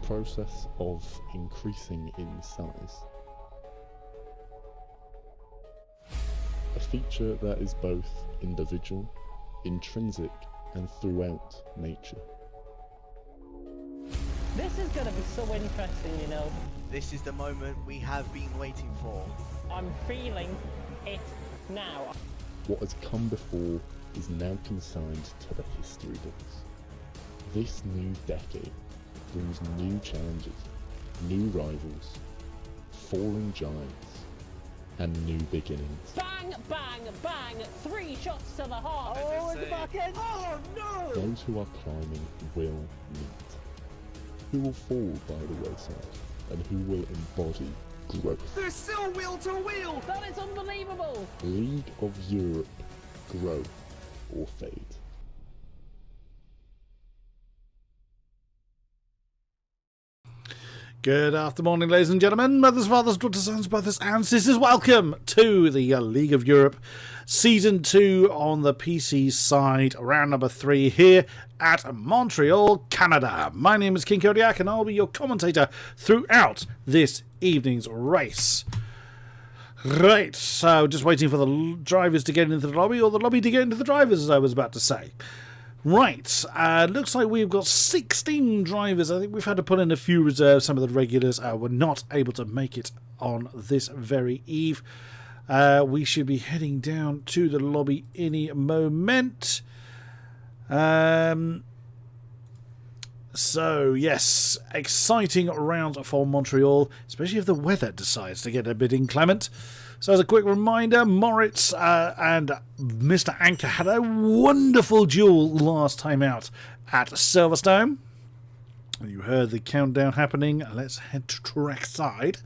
process of increasing in size. A feature that is both individual, intrinsic, and throughout nature. This is going to be so interesting, you know. This is the moment we have been waiting for. I'm feeling it now. What has come before is now consigned to the history books. This new decade brings new challenges, new rivals, falling giants, and new beginnings. Bang, bang, bang! 3 shots to the heart. Oh, at the back end. Oh no! Those who are climbing will meet. Who will fall by the wayside, and who will embody growth. There's still wheel to wheel! That is unbelievable. League of Europe, growth or fade. Good afternoon, ladies and gentlemen, mothers, fathers, daughters, sons, brothers, and sisters. Welcome to the League of Europe Season 2 on the PC side, round number 3 here at Montreal, Canada. My name is King Kodiak, and I'll be your commentator throughout this evening's race. Right, so just waiting for the drivers to get into the lobby, or the lobby to get into the drivers, as I was about to say. Right, looks like we've got 16 drivers. I think we've had to put in a few reserves. Some of the regulars were not able to make it on this very eve. We should be heading down to the lobby any moment. So, yes, exciting round for Montreal, especially if the weather decides to get a bit inclement. So as a quick reminder, Moritz and Mr. Anker had a wonderful duel last time out at Silverstone. You heard the countdown happening. Let's head to trackside.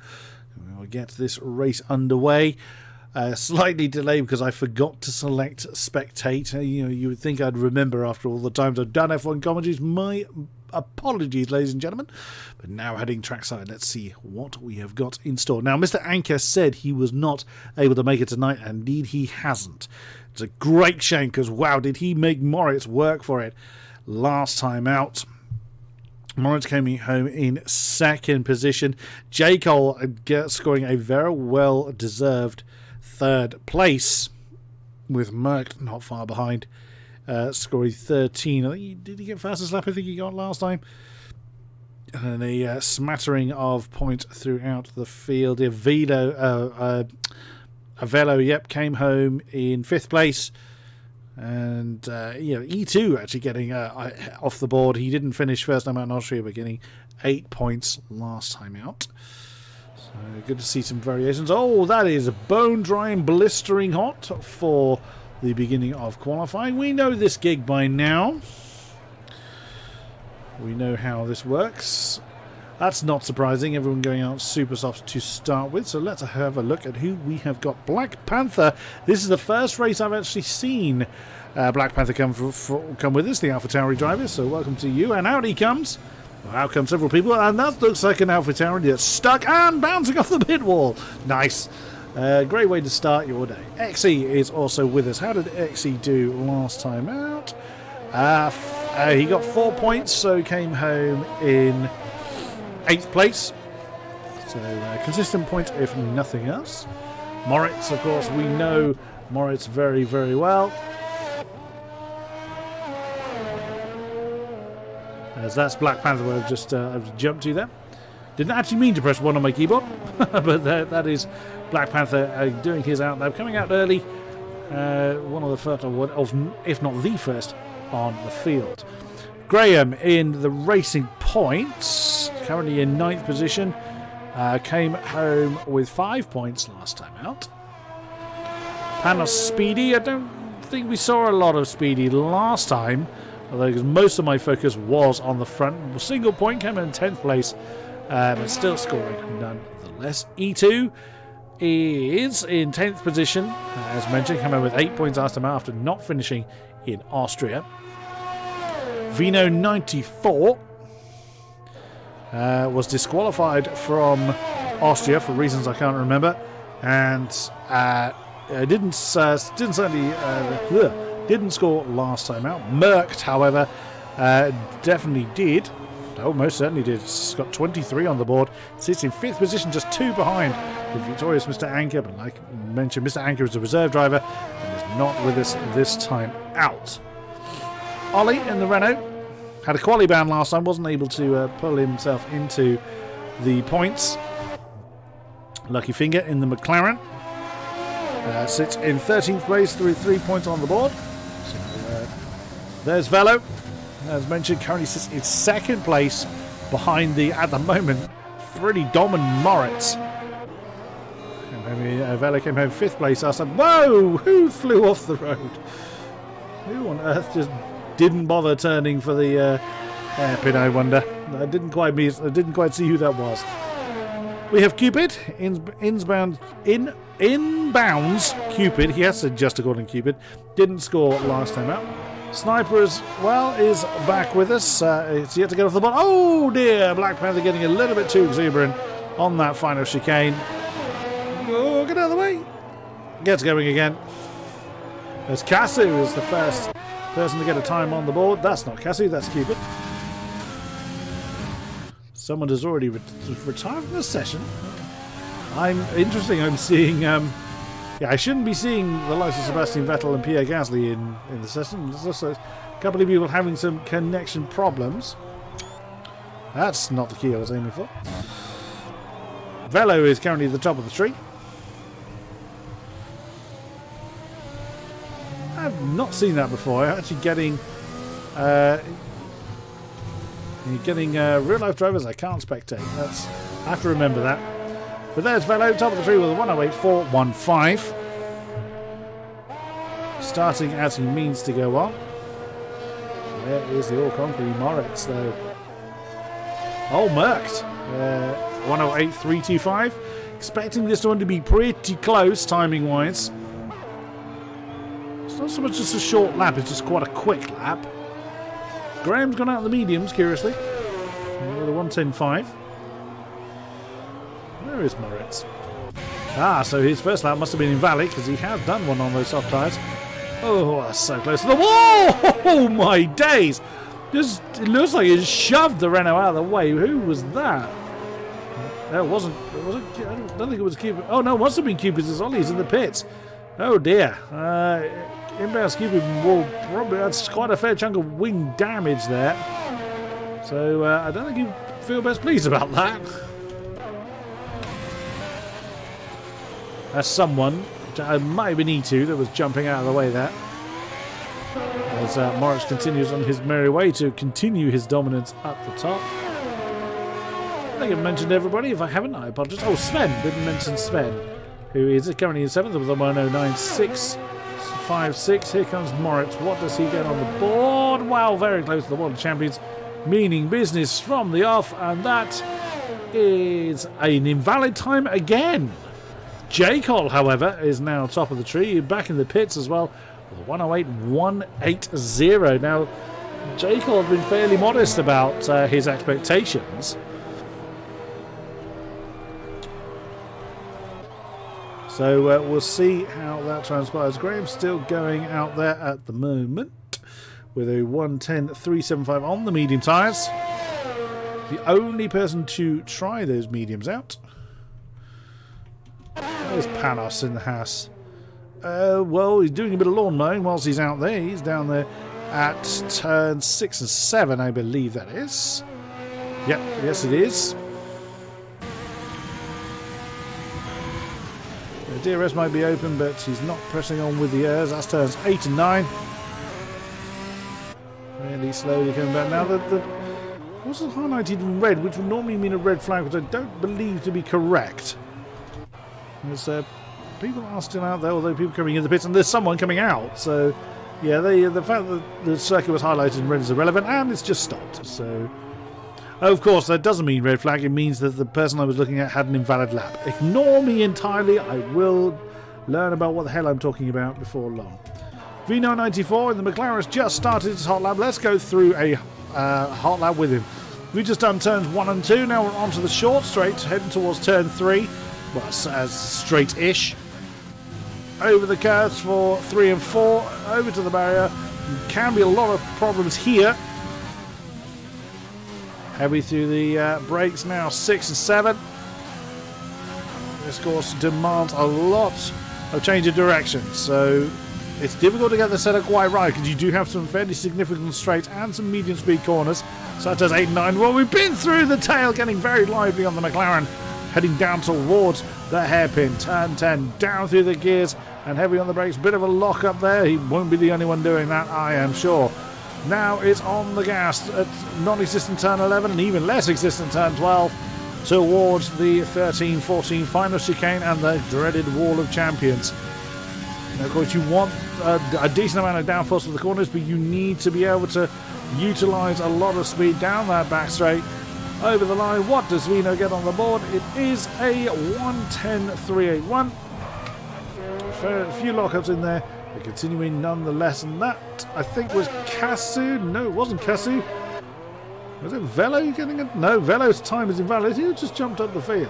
We'll get this race underway. Slightly delayed because I forgot to select spectate. You would think I'd remember after all the times I've done F1 commentaries. My apologies, ladies and gentlemen. But now heading trackside, let's see what we have got in store. Now, Mr. Anker said he was not able to make it tonight, and indeed he hasn't. It's a great shame because, wow, did he make Moritz work for it last time out. Moritz came home in second position. J. Cole scoring a very well-deserved third place, with Merck not far behind, scoring 13. I think did he get fastest lap? I think he got last time. And then a smattering of points throughout the field. Avelo, came home in 5th place. And E2 actually getting off the board. He didn't finish first time out in Austria, but getting 8 points last time out. So good to see some variations. Oh, that is bone dry and blistering hot for the beginning of qualifying. We know this gig by now. We know how this works. That's not surprising. Everyone going out super soft to start with. So let's have a look at who we have got. Black Panther. This is the first race I've actually seen Black Panther come with us, the AlphaTauri driver. So welcome to you. And out he comes. Well, out come several people. And that looks like an AlphaTauri that's stuck and bouncing off the pit wall. Nice. Great way to start your day. Xe is also with us. How did Xe do last time out? He got 4 points, so came home in 8th place. So consistent points, if nothing else. Moritz, of course, we know Moritz very, very well. As that's Black Panther, I've just jumped to there. Didn't actually mean to press 1 on my keyboard, but that is Black Panther doing his out now, coming out early. One of the first, if not the first, on the field. Graham in the racing points, currently in 9th position, came home with 5 points last time out. Panos Speedy, I don't think we saw a lot of Speedy last time, although most of my focus was on the front. Single point, came in 10th place, but still scoring nonetheless. E2 is in 10th position, as mentioned, came home with 8 points last time out after not finishing in Austria. Vino 94 was disqualified from Austria for reasons I can't remember, and didn't score last time out. Merckx, however, definitely did. Oh, most certainly did. It's got 23 on the board. Sits in 5th position, just 2 behind the victorious Mr. Anker. But like I mentioned, Mr. Anker is a reserve driver and is not with us this time out. Ollie in the Renault had a quali ban last time, wasn't able to pull himself into the points. Lucky Finger in the McLaren sits in 13th place through 3 points on the board. So, there's Velo. As mentioned, currently sits in 2nd place behind the, at the moment, pretty dominant Moritz. Velo came home 5th place. I said, whoa! Who flew off the road? Who on earth just didn't bother turning for the hairpin, I wonder? I didn't quite see who that was. We have Cupid, inbounds Cupid. He has to adjust according to Cupid. Didn't score last time out. Sniper as well is back with us. It's yet to get off the ball. Oh dear, Black Panther getting a little bit too exuberant on that final chicane. Oh, get out of the way. Gets going again. As Kasu is the first person to get a time on the board. That's not Kasu, that's Cupid. Someone has already retired from the session. I'm seeing I shouldn't be seeing the likes of Sebastian Vettel and Pierre Gasly in the session. There's also a couple of people having some connection problems. That's not the key I was aiming for. Velo is currently at the top of the tree. I've not seen that before. Actually getting real life drivers I can't spectate. I have to remember that. But there's Velo, top of the tree with a 108.415. Starting as he means to go on. There is the all-conquering Moritz, though. Oh, Merckx. 108.325. Expecting this one to be pretty close, timing-wise. It's not so much just a short lap, it's just quite a quick lap. Graham's gone out of the mediums, curiously. With a 110.5. Where is Moritz? So his first lap must have been invalid because he has done one on those soft tyres. Oh, that's so close to the wall! Oh my days! It looks like he shoved the Renault out of the way. Who was that? That wasn't. I don't think it was Cupid. Oh no, it must have been Cupid. It's Ollie's in the pits. Oh dear. Inbound Cupid will probably. That's quite a fair chunk of wing damage there. So I don't think you feel best pleased about that. As someone, it might have been E2 that was jumping out of the way there. As Moritz continues on his merry way to continue his dominance at the top. I think I've mentioned everybody. If I haven't, I apologize. Oh, Sven. Didn't mention Sven, who is currently in 7th with a 109.656. Here comes Moritz. What does he get on the board? Wow, very close to the World Champions. Meaning business from the off. And that is an invalid time again. J. Cole, however, is now top of the tree, back in the pits as well, with a 108.180. Now, J. Cole has been fairly modest about his expectations. So we'll see how that transpires. Graham's still going out there at the moment with a 110.375 on the medium tyres. The only person to try those mediums out. There's Panos in the house. Well, he's doing a bit of lawn mowing whilst he's out there. He's down there at turn 6 and 7, I believe that is. Yep, yes it is. The DRS might be open, but he's not pressing on with the airs. That's turns 8 and 9. Really slowly coming back. Now, what's highlighted in red, which would normally mean a red flag, which I don't believe to be correct. There's people are still out there, although people coming in the pits, and there's someone coming out. So, yeah, the fact that the circuit was highlighted in red is irrelevant, and it's just stopped. So, of course, that doesn't mean red flag. It means that the person I was looking at had an invalid lap. Ignore me entirely. I will learn about what the hell I'm talking about before long. V994 and the McLaren has just started its hot lap. Let's go through a hot lap with him. We've just done turns 1 and 2. Now we're onto the short straight, heading towards turn 3. Well, as straight-ish. Over the curves for 3 and 4. Over to the barrier. Can be a lot of problems here. Heavy through the brakes now, 6 and 7. This course demands a lot of change of direction, so it's difficult to get the setup quite right because you do have some fairly significant straights and some medium speed corners, such as 8 and 9. Well, we've been through the tail, getting very lively on the McLaren, heading down towards the hairpin. Turn 10, down through the gears and heavy on the brakes. Bit of a lock up there. He won't be the only one doing that, I am sure. Now it's on the gas at non-existent turn 11 and even less existent turn 12 towards the 13-14 final chicane and the dreaded Wall of Champions. Now, of course, you want a decent amount of downforce for the corners, but you need to be able to utilise a lot of speed down that back straight. Over the line, what does Vino get on the board? It is a 1:10.381. A few lockups in there. They're continuing nonetheless, and that, I think, was Kasu. No, it wasn't Kasu. Was it Velo getting it? No, Velo's time is invalid. He just jumped up the field.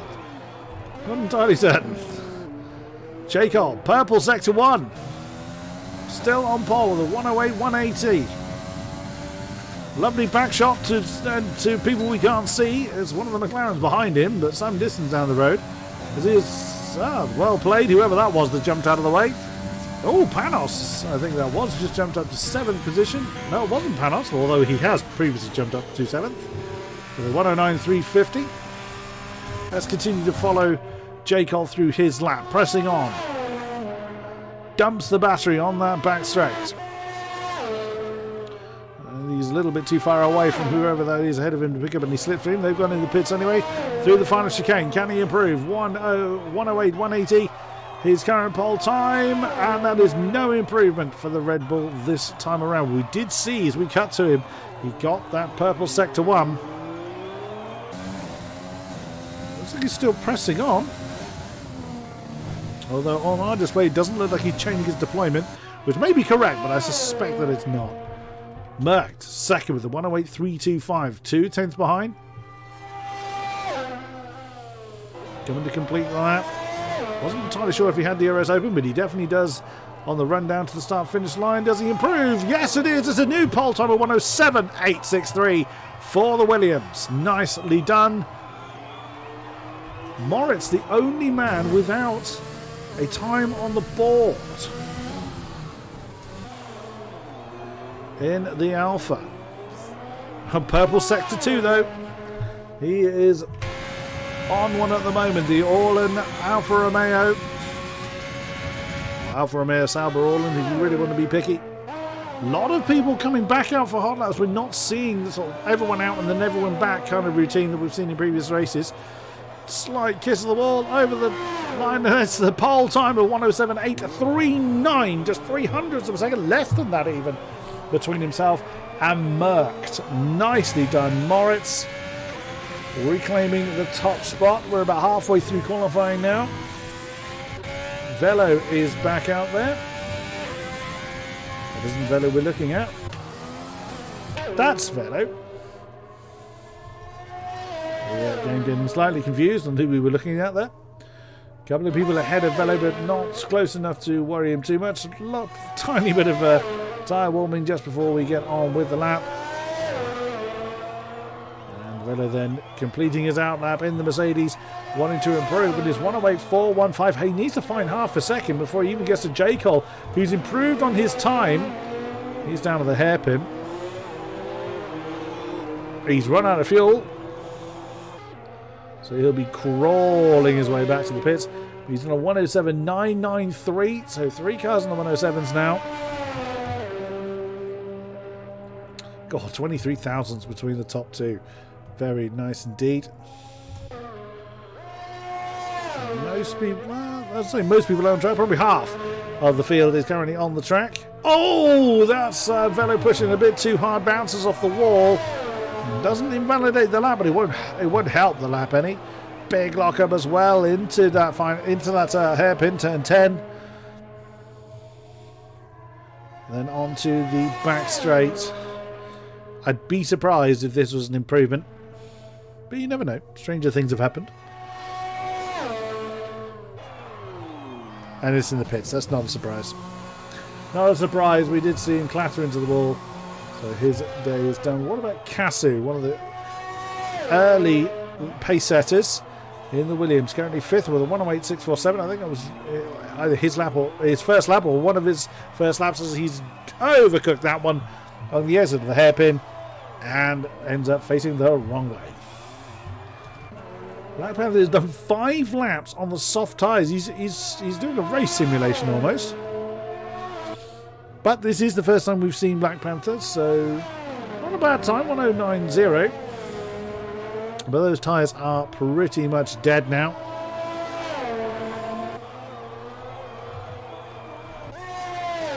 Not entirely certain. Jacob, purple sector 1. Still on pole with a 108.180. Lovely back shot to people we can't see. There's one of the McLarens behind him, but some distance down the road. As he is well played, whoever that was that jumped out of the way. Oh, Panos, I think that was, just jumped up to 7th position. No, it wasn't Panos, although he has previously jumped up to 7th. With a 109.350. Let's continue to follow Jacob through his lap, pressing on. Dumps the battery on that back straight. He's a little bit too far away from whoever that is ahead of him to pick up any slipstream. They've gone in the pits anyway. Through the final chicane. Can he improve? 108.180. His current pole time, and that is no improvement for the Red Bull this time around. We did see as we cut to him, he got that purple sector 1. Looks like he's still pressing on. Although on our display it doesn't look like he's changing his deployment, which may be correct, but I suspect that it's not. Merckx, second with a 108.325, 2 tenths behind. Coming to complete the lap. Wasn't entirely sure if he had the DRS open, but he definitely does on the run down to the start-finish line. Does he improve? Yes, it is. It's a new pole time of 107.863 for the Williams. Nicely done. Moritz, the only man without a time on the board in the Alpha. Purple sector 2, though. He is on one at the moment, the Orlen Alfa Romeo. Alfa Romeo Sauber Orlen, if you really want to be picky. A lot of people coming back out for hot laps. We're not seeing the sort of everyone out and then everyone back kind of routine that we've seen in previous races. Slight kiss of the wall over the line. That's the pole time of 107.839, just 0.03 of a second, less than that even, between himself and Merckx. Nicely done, Moritz. Reclaiming the top spot. We're about halfway through qualifying now. Velo is back out there. That isn't Velo we're looking at. That's Velo. Yeah, game getting slightly confused on who we were looking at there. A couple of people ahead of Velo, but not close enough to worry him too much. Tiny bit of tyre warming just before we get on with the lap. Velo then completing his outlap in the Mercedes, wanting to improve, but his 108.415. He needs to find half a second before he even gets to J. Cole, who's improved on his time. He's down to the hairpin. He's run out of fuel, so he'll be crawling his way back to the pits. He's on a 107.993, so 3 cars on the 107s now. God, 23 thousandths between the top 2. Very nice indeed. Most people, well, I'd say most people on track, probably half of the field is currently on the track. Oh, that's Velo pushing a bit too hard, bounces off the wall. Doesn't invalidate the lap, but it won't help the lap any. Big lockup as well into that hairpin, turn 10. Then onto the back straight. I'd be surprised if this was an improvement, but you never know. Stranger things have happened. And it's in the pits. That's not a surprise. Not a surprise. We did see him clatter into the wall, so his day is done. What about Kasu? One of the early pace setters in the Williams. Currently 5th with a 108.647. I think that was either his lap or his first lap or one of his first laps, as he's overcooked that one on the exit of the hairpin and ends up facing the wrong way. Black Panther has done 5 laps on the soft tyres. He's doing a race simulation almost. But this is the first time we've seen Black Panther, so not a bad time, 109.0. But those tyres are pretty much dead now.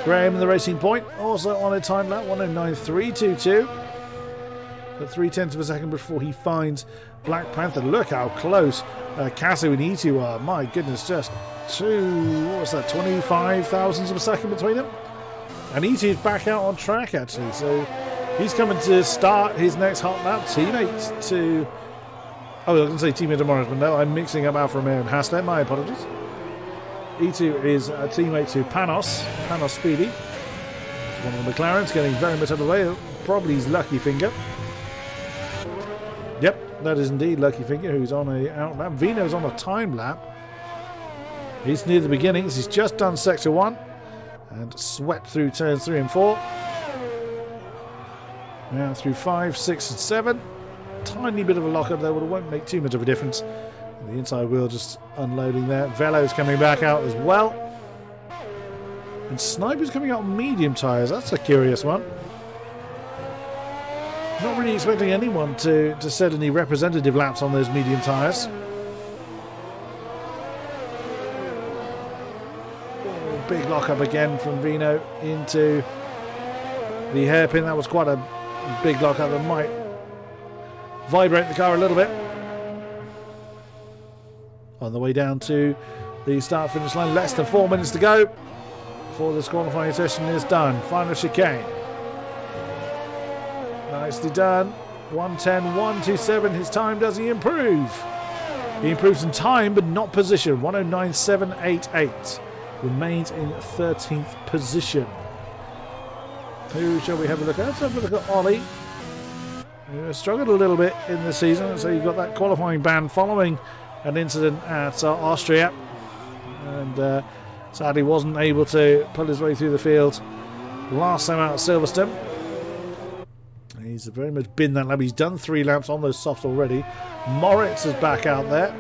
Graham in the Racing Point, also on a time lap, 109.322. At 0.3 of a second before he finds Black Panther. Look how close Kasu and E2 are. My goodness, just 25 thousandths of a second between them. And E2 is back out on track, actually. So he's coming to start his next hot lap. Teammate to... Oh, I was going to say teammate to Morris, but no, I'm mixing up Alfa Romeo and Haas there. My apologies. E2 is a teammate to Panos Speedy. One of the McLarens getting very much out of the way. Probably his lucky finger. Yep, that is indeed Lucky Finger, who's on a out lap. Vino's on a time lap. He's near the beginnings. He's just done Sector 1 and swept through turns 3 and 4. Now through 5, 6 and 7. Tiny bit of a lockup there, but it won't make too much of a difference. The inside wheel just unloading there. Velo's coming back out as well. And Sniper's coming out on medium tyres. That's a curious one. Not really expecting anyone to set any representative laps on those medium tyres. Oh, big lockup again from Vino into the hairpin. That was quite a big lockup that might vibrate the car a little bit. On the way down to the start-finish line, less than 4 minutes to go before this qualifying session is done. Final chicane. Nicely done. 1:10.127. His time, does he improve? He improves in time, but not position. 109.788. Remains in 13th position. Who shall we have a look at? Let's have a look at Ollie, who struggled a little bit in the season. So you've got that qualifying ban following an incident at Austria. And sadly wasn't able to pull his way through the field last time out at Silverstone. He's very much been that lap. He's done 3 laps on those softs already. Moritz is back out there.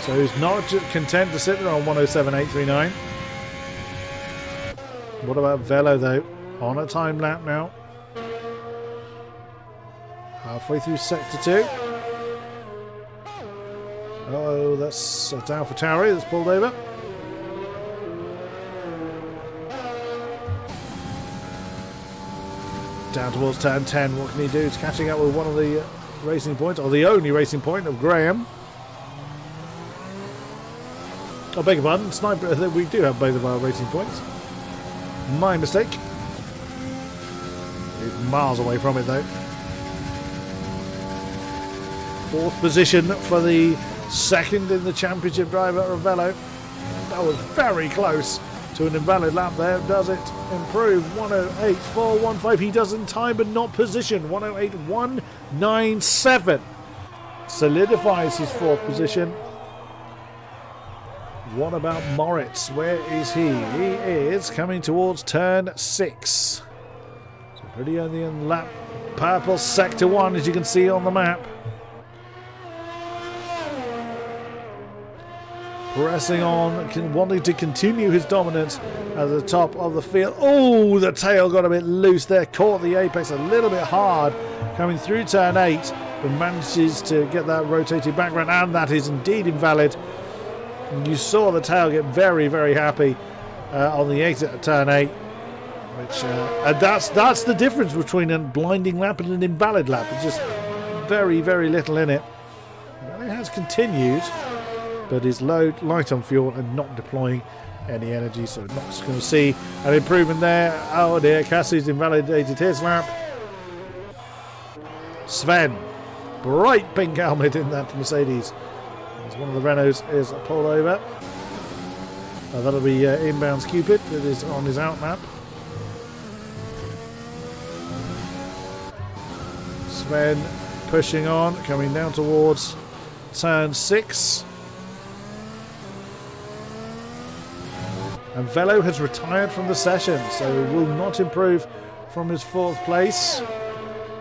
So he's not content to sit there on 107.839. What about Velo though? On a time lap now. Halfway through Sector 2. Oh, that's AlphaTauri that's pulled over. Down towards turn 10. What can he do? It's catching up with one of the racing points, or the only racing point of Graham. I beg your pardon, Sniper. We do have both of our racing points. My mistake. He's miles away from it though. 4th position for the second in the championship driver, Ravello. That was very close to an invalid lap there. Does it improve? 108.415. He does in time but not position. 108.197. Solidifies his 4th position. What about Moritz? Where is he? He is coming towards turn 6. So pretty early in the lap. Purple Sector 1, as you can see on the map. Pressing on, wanting to continue his dominance at the top of the field. Oh, the tail got a bit loose there. Caught the apex a little bit hard. Coming through turn 8. But manages to get that rotated back round. And that is indeed invalid. You saw the tail get very, very happy on the exit at turn 8. Which and that's the difference between a blinding lap and an invalid lap. It's just very, very little in it. Well, it has continued, but is light on fuel and not deploying any energy, so not going to see an improvement there. Oh dear, Cassie's invalidated his lap. Sven, bright pink helmet in that Mercedes. As one of the Renaults is pulled over. That'll be inbounds Cupid that is on his out lap. Sven pushing on, coming down towards turn 6. And Velo has retired from the session, so will not improve from his 4th place.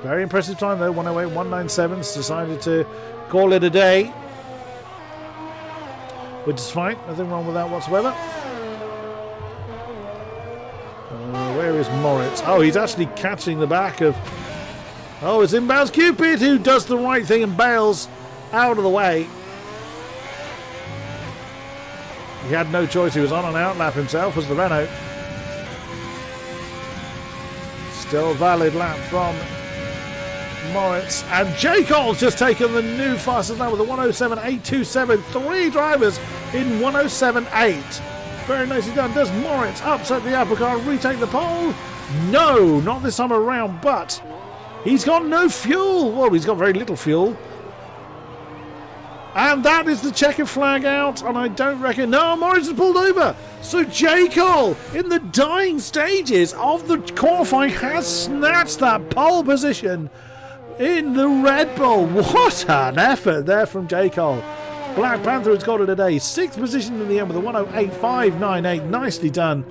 Very impressive time though, 108.197's decided to call it a day. Which is fine, nothing wrong with that whatsoever. Where is Moritz? Oh, he's actually catching the back of... Oh, it's inbounds Cupid who does the right thing and bails out of the way. He had no choice, he was on an outlap himself, was the Renault. Still valid lap from Moritz. And J. Cole's just taken the new fastest lap with a 107.827. 3 drivers in 107.8. Very nicely done. Does Moritz upset the apple car and retake the pole? No, not this time around, but he's got no fuel. Well, he's got very little fuel. And that is the checkered flag out, and I don't reckon... No, Moritz has pulled over. So J. Cole, in the dying stages of the qualifying, has snatched that pole position in the Red Bull. What an effort there from J. Cole. Black Panther has got it today. 6th position in the end with a 108.598. Nicely done.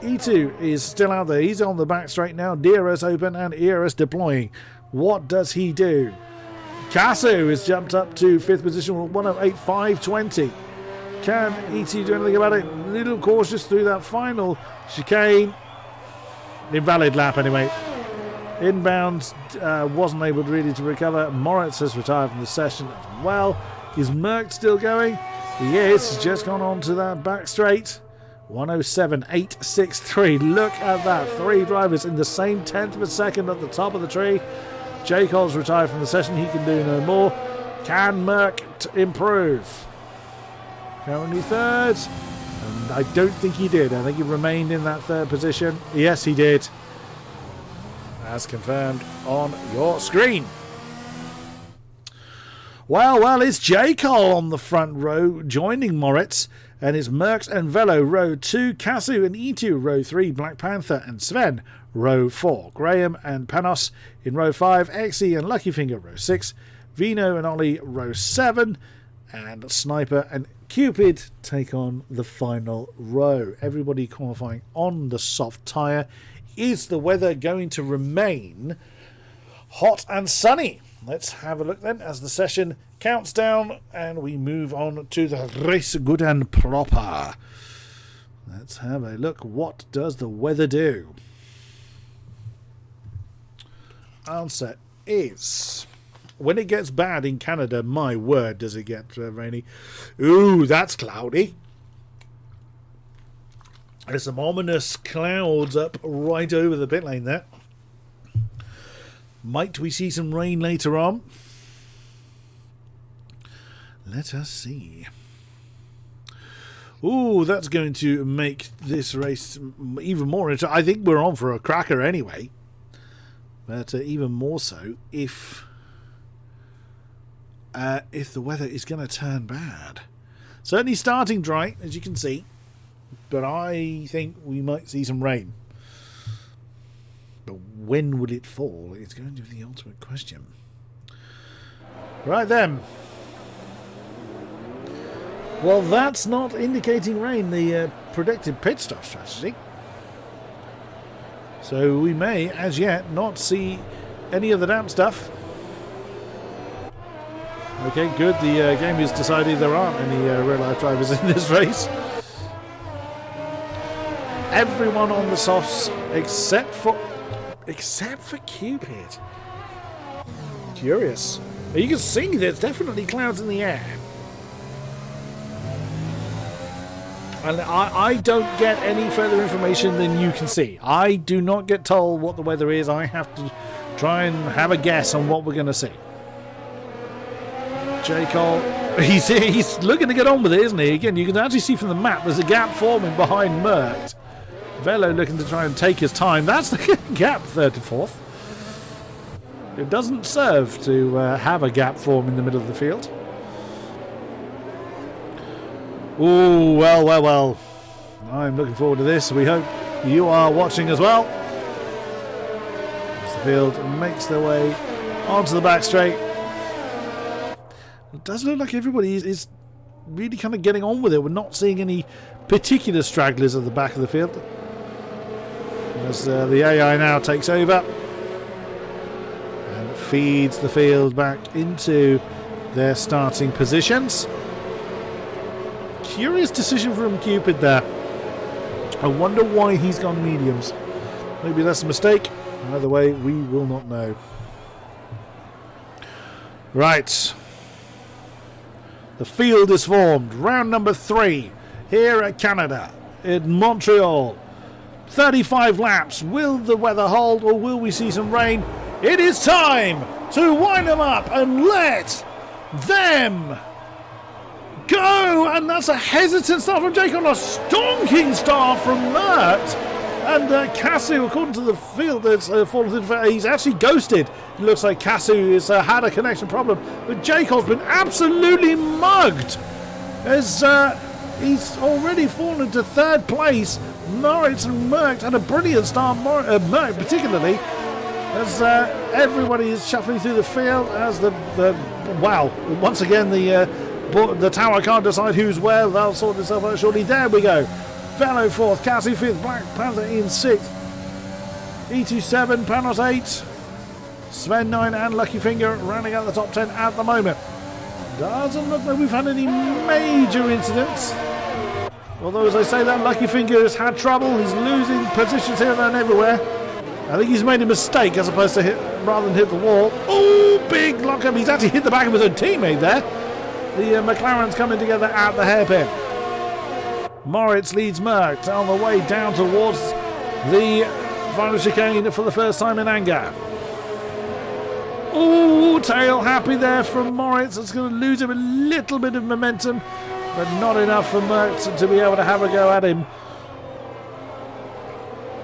E2 is still out there. He's on the back straight now. DRS open and ERS deploying. What does he do? Casu has jumped up to 5th position with 108.520. Can E2 do anything about it? A little cautious through that final chicane. Invalid lap anyway. Inbound wasn't able really to recover. Moritz has retired from the session as well. Is Merck still going? He is. He's just gone on to that back straight. 107.863. Look at that. 3 drivers in the same 10th of a second at the top of the tree. J. Cole's retired from the session. He can do no more. Can Merck improve? Currently 3rd. And I don't think he did. I think he remained in that 3rd position. Yes, he did. As confirmed on your screen. Well, it's J. Cole on the front row joining Moritz, and it's Merckx and Velo row 2, Casu and E2 row 3, Black Panther and Sven row 4, Graham and Panos in row 5, Exy and Lucky Finger row 6, Vino and Ollie row 7, and Sniper and Cupid take on the final row. Everybody qualifying on the soft tyre. Is the weather going to remain hot and sunny? Let's have a look then as the session counts down and we move on to the race good and proper. Let's have a look. What does the weather do? Answer is, when it gets bad in Canada, my word, does it get rainy. Ooh, that's cloudy. There's some ominous clouds up right over the pit lane there. Might we see some rain later on? Let us see. Ooh, that's going to make this race even more interesting. I think we're on for a cracker anyway. But even more so if the weather is going to turn bad. Certainly starting dry, as you can see. But I think we might see some rain. But when will it fall? It's going to be the ultimate question. Right then. Well, that's not indicating rain, the predicted pit stop strategy. So we may, as yet, not see any of the damp stuff. Okay, good. The game has decided there aren't any real-life drivers in this race. Everyone on the softs except for Cupid. Curious. You can see there's definitely clouds in the air. And I don't get any further information than you can see. I do not get told what the weather is. I have to try and have a guess on what we're going to see. J. Cole, he's looking to get on with it, isn't he? Again, you can actually see from the map there's a gap forming behind Merck. Velo looking to try and take his time. That's the gap, 3rd to 4th. It doesn't serve to have a gap form in the middle of the field. Ooh, well. I'm looking forward to this. We hope you are watching as well. As the field makes their way onto the back straight. It does look like everybody is really kind of getting on with it. We're not seeing any particular stragglers at the back of the field. As the AI now takes over and feeds the field back into their starting positions. Curious decision from Cupid there. I wonder why he's gone mediums. Maybe that's a mistake. Either way, we will not know. Right. The field is formed. Round number 3 here at Canada in Montreal. 35 laps. Will the weather hold or will we see some rain? It is time to wind them up and let them go. And that's a hesitant start from Jacob. A stonking start from Mert. And Casu, according to the field, has fallen into, he's actually ghosted. It looks like Casu has had a connection problem. But Jacob's been absolutely mugged. As he's already fallen into 3rd place. Moritz and Merck had a brilliant start. Merck particularly. As everybody is shuffling through the field. As wow, once again the tower can't decide who's where. They'll sort itself out shortly. There we go. Velo 4th, Cassie 5th, Black Panther in 6th, E2 7, Panos 8, Sven 9 and Lucky Finger rounding out the top 10 at the moment. Doesn't look like we've had any major incidents. Although as I say that, Lucky Finger has had trouble. He's losing positions here, there and everywhere. I think he's made a mistake as opposed to rather than hit the wall. Oh, big lockup. He's actually hit the back of his own teammate there. The McLaren's coming together at the hairpin. Moritz leads Merck on the way down towards the final chicane for the first time in anger. Oh, tail happy there from Moritz. It's going to lose him a little bit of momentum, but not enough for Merck to be able to have a go at him.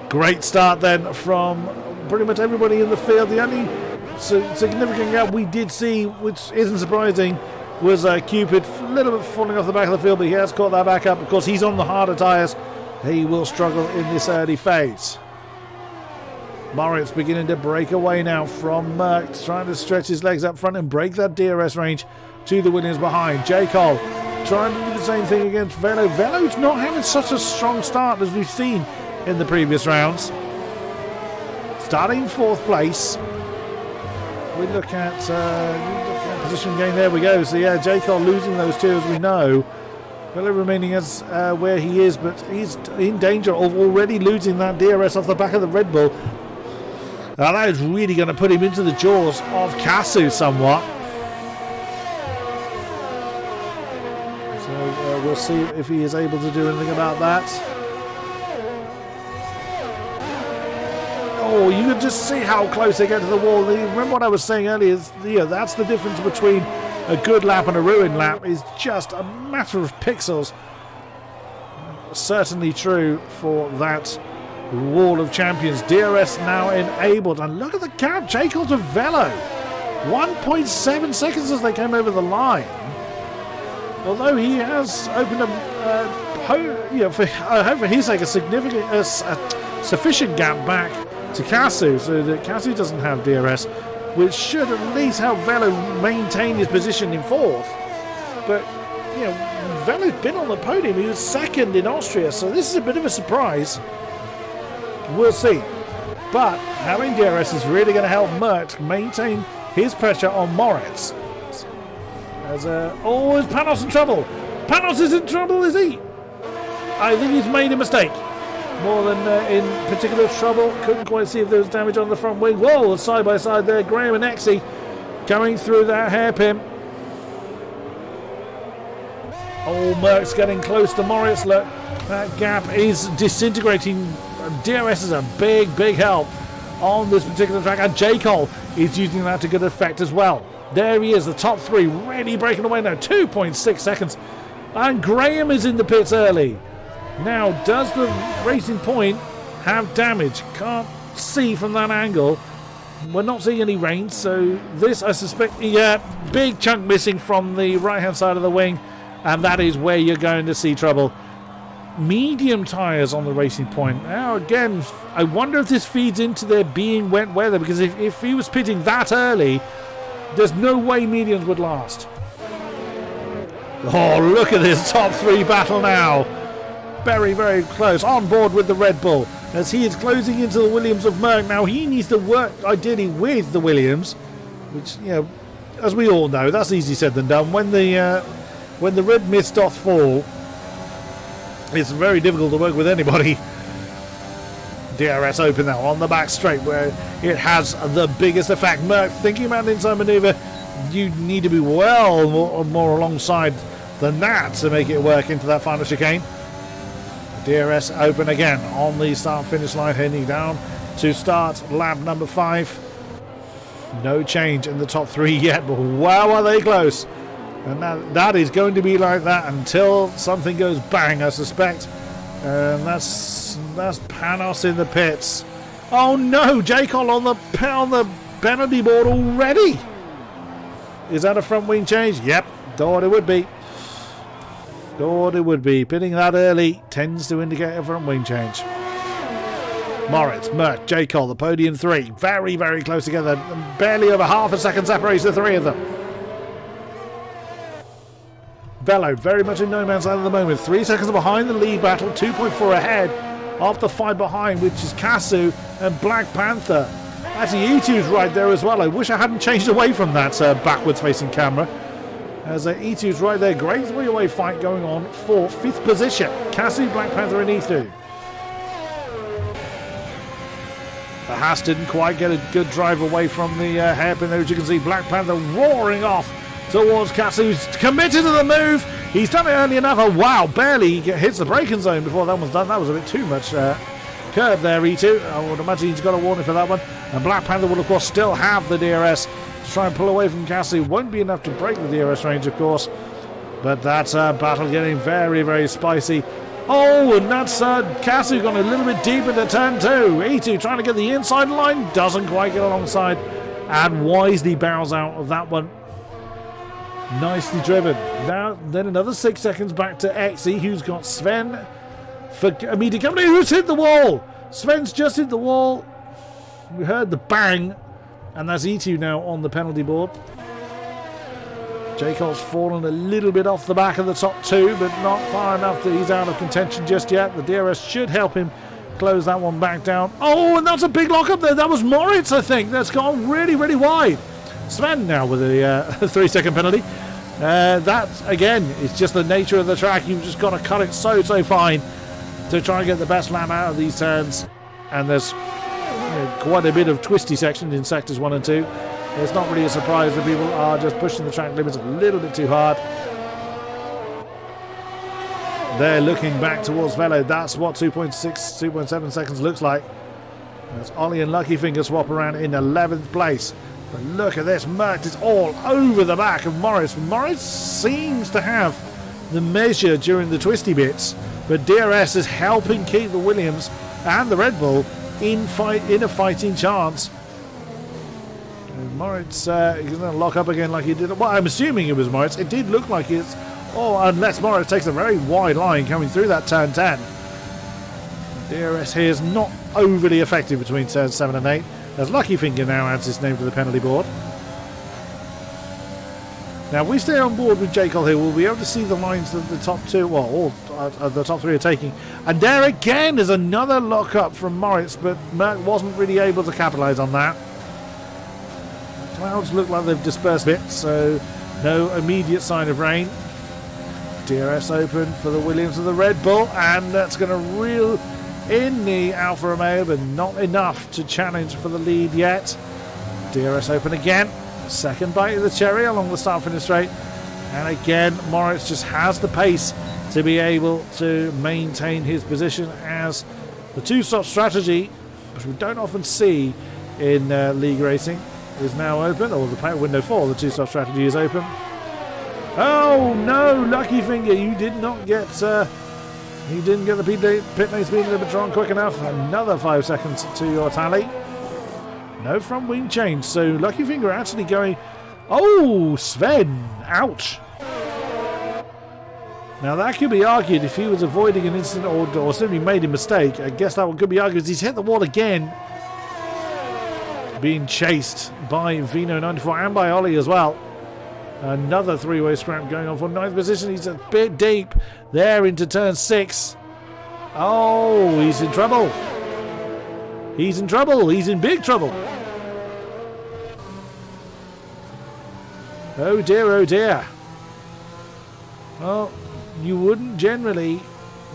Great start then from pretty much everybody in the field. The only significant gap we did see, which isn't surprising, was Cupid a little bit falling off the back of the field, but he has caught that back up because he's on the harder tyres. He will struggle in this early phase. Moritz beginning to break away now from Merck, trying to stretch his legs up front and break that DRS range to the Williams behind. J. Cole trying to do the same thing against Velo. Velo's not having such a strong start as we've seen in the previous rounds. Starting 4th place. We look at position gain. There we go. So yeah, J. Cole losing those 2 as we know. Velo remaining as where he is, but he's in danger of already losing that DRS off the back of the Red Bull. Now that is really going to put him into the jaws of Casu somewhat. So we'll see if he is able to do anything about that. Oh, you can just see how close they get to the wall. Remember what I was saying earlier, that's the difference between a good lap and a ruined lap, is just a matter of pixels. Certainly true for that Wall of Champions. DRS now enabled, and look at the gap, Jacob to Velo. 1.7 seconds as they came over the line. Although he has opened up, for his sake, a significant, sufficient gap back to Casu, so that Casu doesn't have DRS, which should at least help Velo maintain his position in 4th. But Velo's been on the podium. He was 2nd in Austria, so this is a bit of a surprise. We'll see. But having DRS is really going to help Mert maintain his pressure on Moritz. Is Panos in trouble? Panos is in trouble, is he? I think he's made a mistake. More than in particular trouble. Couldn't quite see if there was damage on the front wing. Whoa, side by side there. Graham and Exie going through that hairpin. Oh, Merck's getting close to Moritz. Look, that gap is disintegrating. DRS is a big, big help on this particular track. And J. Cole is using that to good effect as well. There he is, the top 3 really breaking away now. 2.6 seconds. And Graham is in the pits early. Now, does the Racing Point have damage? Can't see from that angle. We're not seeing any rain, so this, I suspect, big chunk missing from the right-hand side of the wing, and that is where you're going to see trouble. medium tyres on the Racing Point. Now again, I wonder if this feeds into there being wet weather, because if he was pitting that early, there's no way mediums would last. Oh, look at this top three battle now. Very, very close. On board with the Red Bull as he is closing into the Williams of Merck. Now he needs to work ideally with the Williams, which, you know, as we all know, that's easier said than done. When the red mist doth fall, it's very difficult to work with anybody. DRS open now on the back straight where it has the biggest effect. Merck thinking about an inside manoeuvre. You need to be well more alongside than that to make it work into that final chicane. DRS open again on the start finish line, heading down to start lap number 5. No change in the top 3 yet, but wow, are they close. And that is going to be like that until something goes bang, I suspect. And that's Panos in the pits. Oh no, J-Col on the penalty board already. Is that a front wing change? Yep, thought it would be. Thought it would be. Pitting that early tends to indicate a front wing change. Moritz, Merck, J-Col, the podium 3. Very, very close together. Barely over half a second separates the 3 of them. Velo very much in no man's land at the moment. 3 seconds behind the lead battle. 2.4 ahead of the 5 behind, which is Kasu and Black Panther. Actually, E2's right there as well. I wish I hadn't changed away from that backwards facing camera. As E2's right there. Great 3-way fight going on for 5th position. Kasu, Black Panther and E2. The Haas didn't quite get a good drive away from the hairpin there, as you can see. Black Panther roaring off towards Kasu, who's committed to the move. He's done it early enough. Oh, wow, barely hits the braking zone before that one's done. That was a bit too much curve there, E2. I would imagine he's got a warning for that one. And Black Panther will, of course, still have the DRS to try and pull away from Kasu. Won't be enough to break the DRS range, of course. But that's battle getting very, very spicy. Oh, and that's Kasu gone a little bit deep into turn 2. E2 trying to get the inside line. Doesn't quite get alongside. And wisely bows out of that one. Nicely driven. Now, then another 6 seconds back to Xe, who's got Sven for immediate company. Who's hit the wall? Sven's just hit the wall. We heard the bang. And that's E2 now on the penalty board. J-Col's fallen a little bit off the back of the top 2, but not far enough that he's out of contention just yet. The DRS should help him close that one back down. Oh, and that's a big lock up there. That was Moritz, I think. That's gone really, really wide. Sven now with a 3-second penalty. That, again, is just the nature of the track. You've just got to cut it so fine to try and get the best lap out of these turns. And there's quite a bit of twisty sections in sectors 1 and 2. It's not really a surprise that people are just pushing the track limits a little bit too hard. They're looking back towards Velo. That's what 2.6, 2.7 seconds looks like. As Ollie and Lucky Finger swap around in 11th place. But look at this. Merck is all over the back of Morris. Morris seems to have the measure during the twisty bits, but DRS is helping keep the Williams and the Red Bull in a fighting chance. Moritz is going to lock up again like he did. Well, I'm assuming it was Moritz. It did look like it's... Oh, unless Moritz takes a very wide line coming through that turn 10. DRS here is not overly effective between turns 7 and 8. As Lucky Finger now adds his name to the penalty board. Now, if we stay on board with J-Col here, we'll be able to see the lines that the top 2, well, all the top 3 are taking. And there again is another lock-up from Moritz, but Merck wasn't really able to capitalise on that. Clouds look like they've dispersed a bit, so no immediate sign of rain. DRS open for the Williams and the Red Bull, and that's going to reel in the Alfa Romeo, but not enough to challenge for the lead yet. DRS open again. Second bite of the cherry along the start finish straight. And again, Moritz just has the pace to be able to maintain his position as the two-stop strategy, which we don't often see in league racing, is now open, or the window for the two-stop strategy is open. Oh no, Lucky Finger, you did not get the pit lane speed limit drawn quick enough. Another 5 seconds to your tally. No front wing change, so Lucky Finger actually going... Oh, Sven, ouch. Now that could be argued if he was avoiding an incident or simply made a mistake. I guess that one could be argued as he's hit the wall again. Being chased by Vino 94 and by Ollie as well. Another three-way scrap going on for 9th position. He's a bit deep there into turn 6. Oh, he's in trouble. He's in trouble. He's in big trouble. Oh dear, oh dear. Well, you wouldn't generally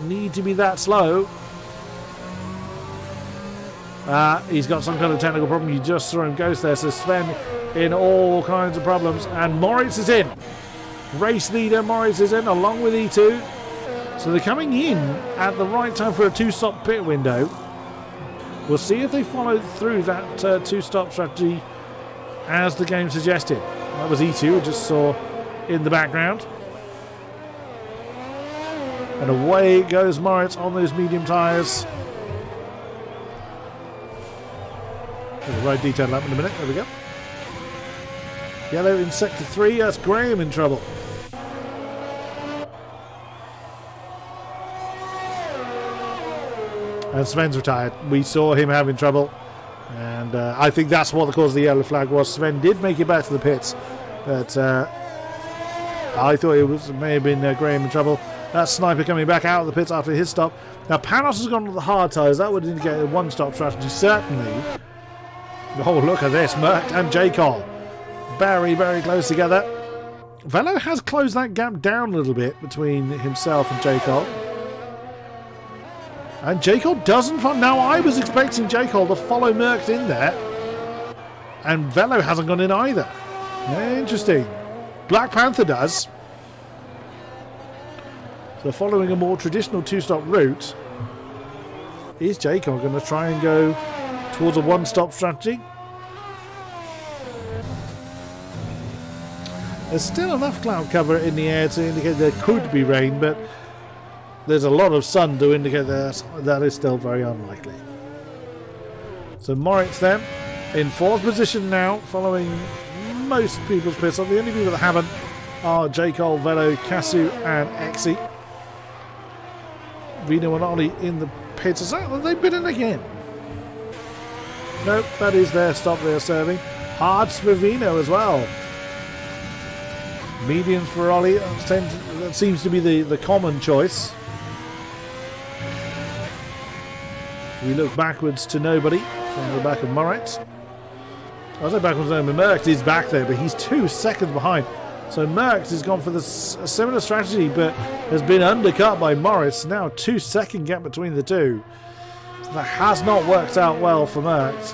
need to be that slow. He's got some kind of technical problem. You just saw him ghost there. So Sven in all kinds of problems. And Moritz is in. Race leader Moritz is in along with E2. So they're coming in at the right time for a 2-stop pit window. We'll see if they follow through that 2-stop strategy as the game suggested. That was E2 we just saw in the background. And away goes Moritz on those medium tyres. The right detail lap in a minute. There we go. Yellow in sector 3. That's Graham in trouble. And Sven's retired. We saw him having trouble. And I think that's what the cause of the yellow flag was. Sven did make it back to the pits. But I thought it may have been Graham in trouble. That Sniper coming back out of the pits after his stop. Now Panos has gone to the hard tyres. That would indicate a one-stop strategy, certainly. Oh, look at this. Merckx and J-Col. Very, very close together. Velo has closed that gap down a little bit between himself and J-Col. And J-Col doesn't follow. Now, I was expecting J-Col to follow Merckx in there. And Velo hasn't gone in either. Interesting. Black Panther does. So following a more traditional 2-stop route, is J-Col going to try and go towards a one-stop strategy? There's still enough cloud cover in the air to indicate there could be rain, but there's a lot of sun to indicate that is still very unlikely. So Moritz then in 4th position now, following most people's pit stop. The only people that haven't are J-Col, Velo, Casu and Exy. Vino and Ollie in the pits. Have they been in again? Nope, that is their stop they're serving. Hards for Vino as well. Mediums for Ollie. That seems to be the common choice. We look backwards to nobody from the back of Moritz. I say backwards to nobody. Merckx is back there, but he's 2 seconds behind. So Merckx has gone for a similar strategy, but has been undercut by Moritz. Now 2-second gap between the two. So that has not worked out well for Merckx.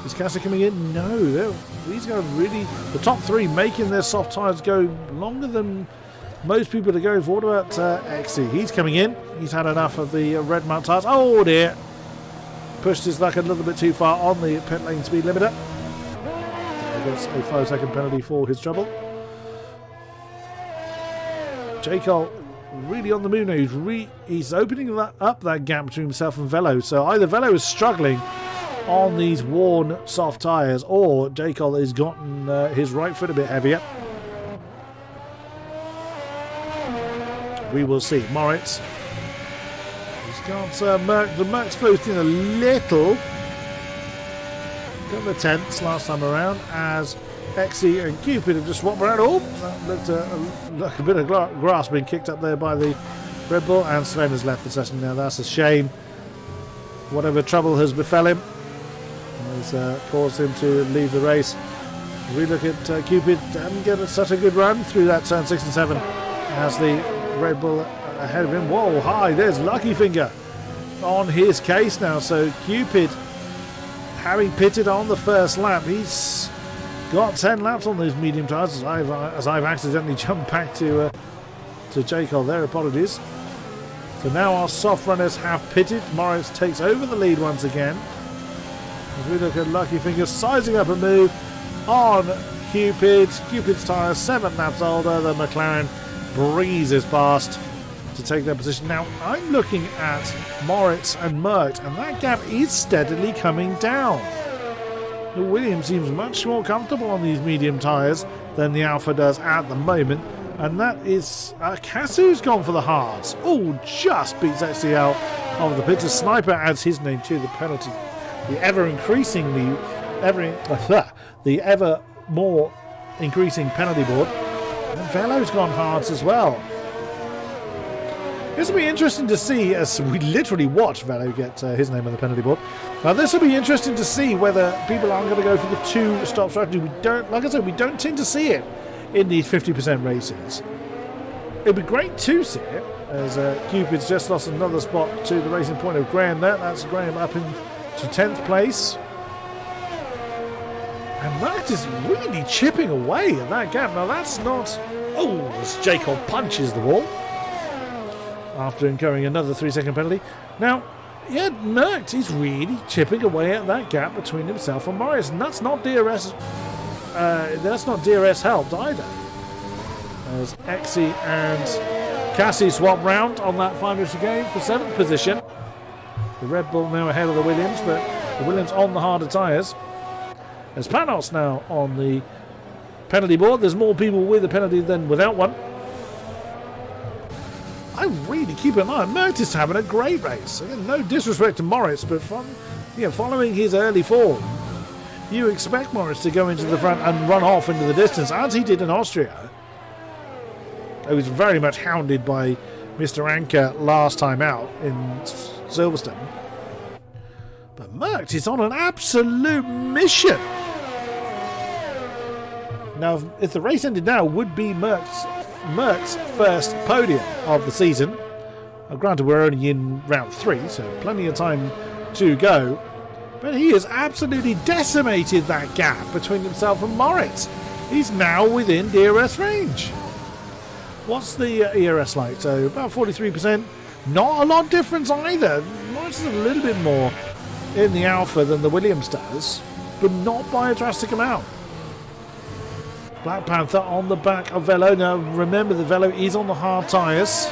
Is Casa coming in? No. These guys really... The top 3 making their soft tyres go longer than most people are going for. What about Exy? He's coming in. He's had enough of the red mount tyres. Oh dear. Pushed his luck a little bit too far on the pit lane speed limiter. Gets a 5-second penalty for his trouble. J-Col really on the move now. He's opening up that gap between himself and Velo. So either Velo is struggling on these worn soft tyres, or J-Col has gotten his right foot a bit heavier. We will see. Moritz. He's got Merckx. The Merckx closed in a little. Got the 10th last time around as Exy and Cupid have just swapped around. Oh, that looked like a bit of grass being kicked up there by the Red Bull, and Sven has left the session now. That's a shame. Whatever trouble has befell him has caused him to leave the race. We look at Cupid, didn't get such a good run through that turn 6 and 7 as the Red Bull ahead of him. Whoa, hi, there's Lucky Finger on his case now. So Cupid, having pitted on the first lap, he's got 10 laps on those medium tyres as I've accidentally jumped back to J-Col there. Apologies. So now our soft runners have pitted. Moritz takes over the lead once again. As we look at Lucky Finger sizing up a move on Cupid. Cupid's tyre 7 laps older. The McLaren breezes past to take their position. Now I'm looking at Moritz and Merckx, and that gap is steadily coming down. The Williams seems much more comfortable on these medium tyres than the Alpha does at the moment, And that is Kasu's gone for the hards. Oh, just beats XC out of the pits. A Sniper adds his name to the penalty. The ever more increasing penalty board. And Velo's gone hards as well. This will be interesting to see as we literally watch Velo get his name on the penalty board. Now this will be interesting to see whether people are going to go for the two-stop strategy. We don't, like I said, we don't tend to see it in these 50% races. It'd be great to see it, as Cupid's just lost another spot to the racing point of Graham there. That's Graham up into 10th place. And Max is really chipping away at that gap. Now that's not... Oh, as Jacob punches the wall after incurring another 3-second penalty. Now, yeah, Merckx is really chipping away at that gap between himself and Morris, and that's not DRS. That's not DRS helped either. As Exy and Cassie swap round on that final chicane for 7th position. The Red Bull now ahead of the Williams, but the Williams on the harder tyres. There's Panos now on the penalty board. There's more people with a penalty than without one. I really keep an eye on Merckx is having a great race. Again, no disrespect to Morris, but following his early form, you expect Morris to go into the front and run off into the distance, as he did in Austria. He was very much hounded by Mr. Anker last time out in Silverstone. But Merckx is on an absolute mission. Now, if the race ended now, would be Merckx's first podium of the season. Granted, we're only in round 3, so plenty of time to go. But he has absolutely decimated that gap between himself and Moritz. He's now within DRS range. What's the ERS like? So about 43%. Not a lot of difference either. Moritz is a little bit more in the Alpha than the Williams does, but not by a drastic amount. Black Panther on the back of Velo. Now remember, the Velo is on the hard tyres.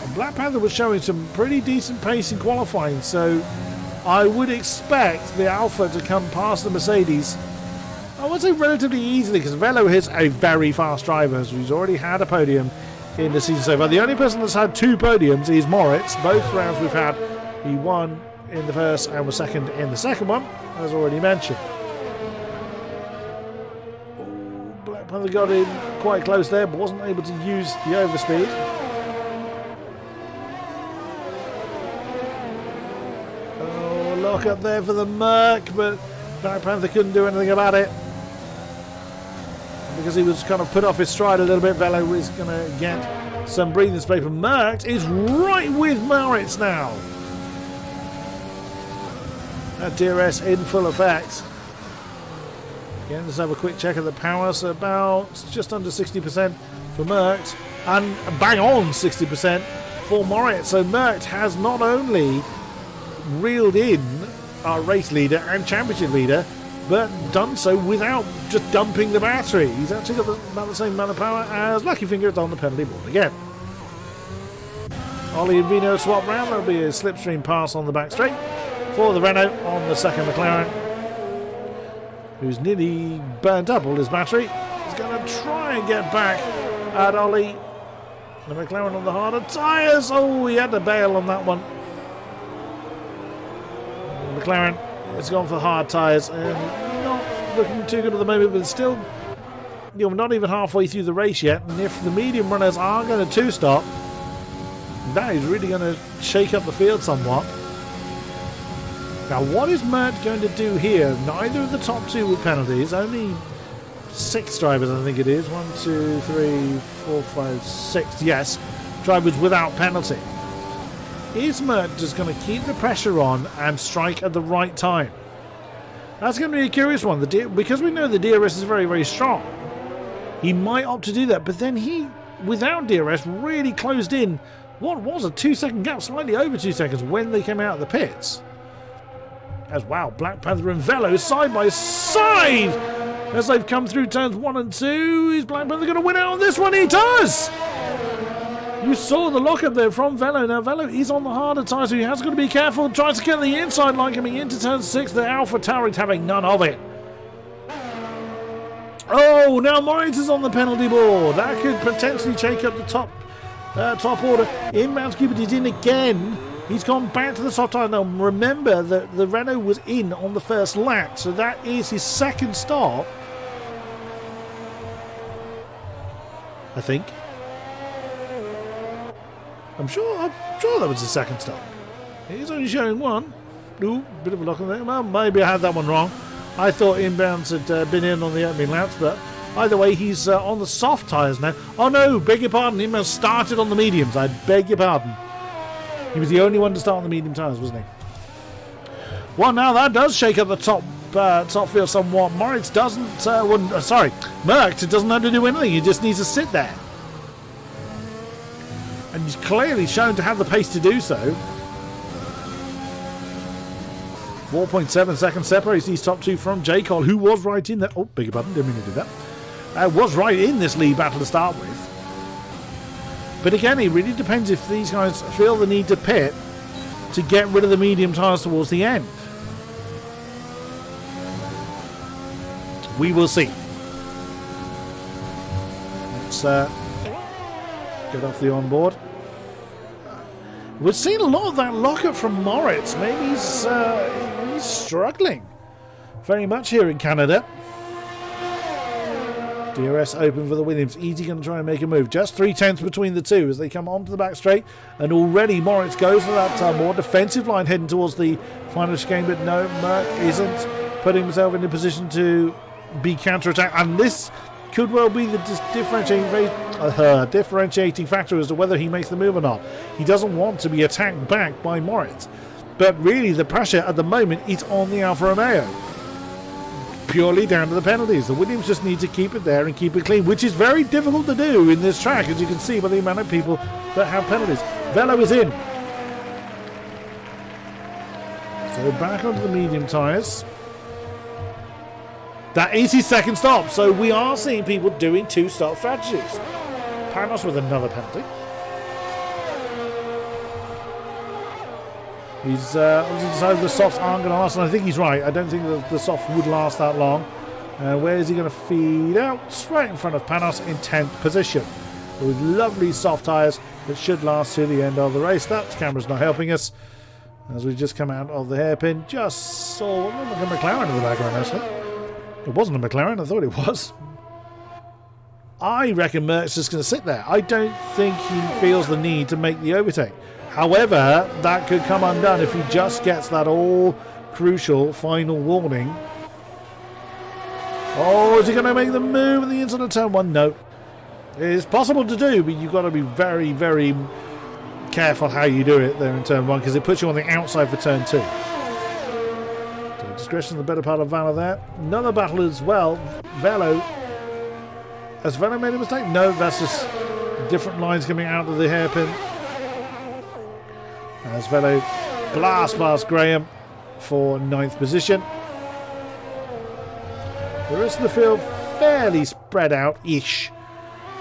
And Black Panther was showing some pretty decent pace in qualifying, so I would expect the Alpha to come past the Mercedes, I would say relatively easily, because Velo is a very fast driver who's already had a podium in the season so far. The only person that's had 2 podiums is Moritz. Both rounds we've had, he won in the first and was second in the second one, as already mentioned. Black Panther got in quite close there, but wasn't able to use the overspeed. Oh, lock up there for the Merc, but Black Panther couldn't do anything about it. Because he was kind of put off his stride a little bit, Velo is going to get some breathing space. But Merckx is right with Moritz now. That DRS in full effect. Again, let's have a quick check of the power. So about just under 60% for Merckx, and bang on 60% for Moritz. So Merckx has not only reeled in our race leader and championship leader, but done so without just dumping the battery. He's actually got about the same amount of power as Lucky Finger on the penalty board again. Ollie and Vino swap round. There'll be a slipstream pass on the back straight for the Renault on the second McLaren, who's nearly burnt up all his battery. He's going to try and get back at Ollie. The McLaren on the harder tyres. Oh, he had to bail on that one. McLaren has gone for hard tyres and not looking too good at the moment, but still, we're not even halfway through the race yet. And if the medium runners are going to two-stop, that is really going to shake up the field somewhat. Now, what is Mert going to do here? Neither of the top 2 with penalties. Only 6 drivers, I think it is. 1, 2, 3, 4, 5, 6. Yes, drivers without penalty. Is Mert just going to keep the pressure on and strike at the right time? That's going to be a curious one. Because we know the DRS is very, very strong, he might opt to do that. But then he, without DRS, really closed in what was a 2-second gap, slightly over 2 seconds, when they came out of the pits. As wow, Black Panther and Velo side by side as they've come through turns 1 and 2. Is Black Panther going to win out on this one? He does! You saw the lock up there from Velo. Now Velo is on the harder tyre, so he has got to be careful. Tries to get the inside line coming into turn 6. The Alpha Tauri having none of it. Oh, now Moritz is on the penalty board. That could potentially shake up the top order. Inbound Cupid is in again. He's gone back to the soft tire. Now remember that the Renault was in on the first lap, so that is his second stop. I think. I'm sure that was his second stop. He's only showing one. Ooh, bit of a lock on there. Well, maybe I had that one wrong. I thought Inbounds had been in on the opening laps, but either way, he's on the soft tyres now. Oh no, beg your pardon. Inbounds started on the mediums. I beg your pardon. He was the only one to start on the medium tyres, wasn't he? Well, now that does shake up the top field somewhat. Moritz doesn't. Merckx doesn't have to do anything. He just needs to sit there, and he's clearly shown to have the pace to do so. 4.7 seconds separates these top two from J. Cole, who was right in there. Oh, beg your pardon, didn't mean to do that. Was right in this lead battle to start with. But again, it really depends if these guys feel the need to pit to get rid of the medium tyres towards the end. We will see. Let's get off the onboard. We're seeing a lot of that lockup from Moritz. Maybe he's struggling very much here in Canada. DRS open for the Williams. Easy going to try and make a move. Just 3/10 between the two as they come onto the back straight. And already Moritz goes for that more defensive line heading towards the final chicane. But no, Merck isn't putting himself in a position to be counter-attacked. And this could well be the differentiating factor as to whether he makes the move or not. He doesn't want to be attacked back by Moritz. But really the pressure at the moment is on the Alfa Romeo. Purely down to the penalties. The Williams just need to keep it there and keep it clean, which is very difficult to do in this track, as you can see by the amount of people that have penalties. Velo is in. So back onto the medium tyres. That is his second stop, so we are seeing people doing two-stop strategies. Panos with another penalty. He's obviously decided the softs aren't going to last, and I think he's right. I don't think that the soft would last that long. Where is he going to feed out? Right in front of Panos in 10th position. With lovely soft tyres that should last to the end of the race. That camera's not helping us. As we just come out of the hairpin, just saw like a McLaren in the background, actually. It wasn't a McLaren, I thought it was. I reckon Merck's just going to sit there. I don't think he feels the need to make the overtake. However, that could come undone if he just gets that all-crucial final warning. Oh, is he going to make the move in the inside of turn one? No. It's possible to do, but you've got to be very, very careful how you do it there in turn one, because it puts you on the outside for turn two. Discretion, the better part of Velo there. Another battle as well. Velo. Has Velo made a mistake? No, that's just different lines coming out of the hairpin. As Velo blasts past Graham for 9th position. The rest of the field fairly spread out-ish,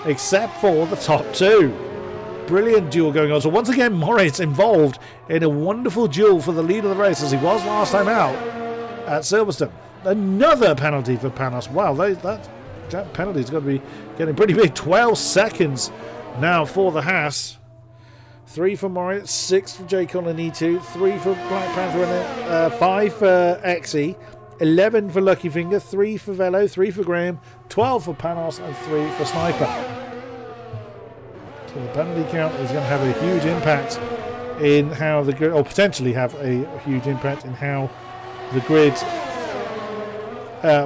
except for the top two. Brilliant duel going on. So once again, Moritz involved in a wonderful duel for the lead of the race, as he was last time out at Silverstone. Another penalty for Panos. Wow, that penalty's got to be getting pretty big. 12 seconds now for the Haas. 3 for Moritz, 6 for J. Cole and E2, 3 for Black Panther, and 5 for XE, 11 for Lucky Finger, 3 for Velo, 3 for Graham, 12 for Panos, and 3 for Sniper. So the penalty count is going to have a huge impact in how the grid, or potentially have a huge impact in how the grid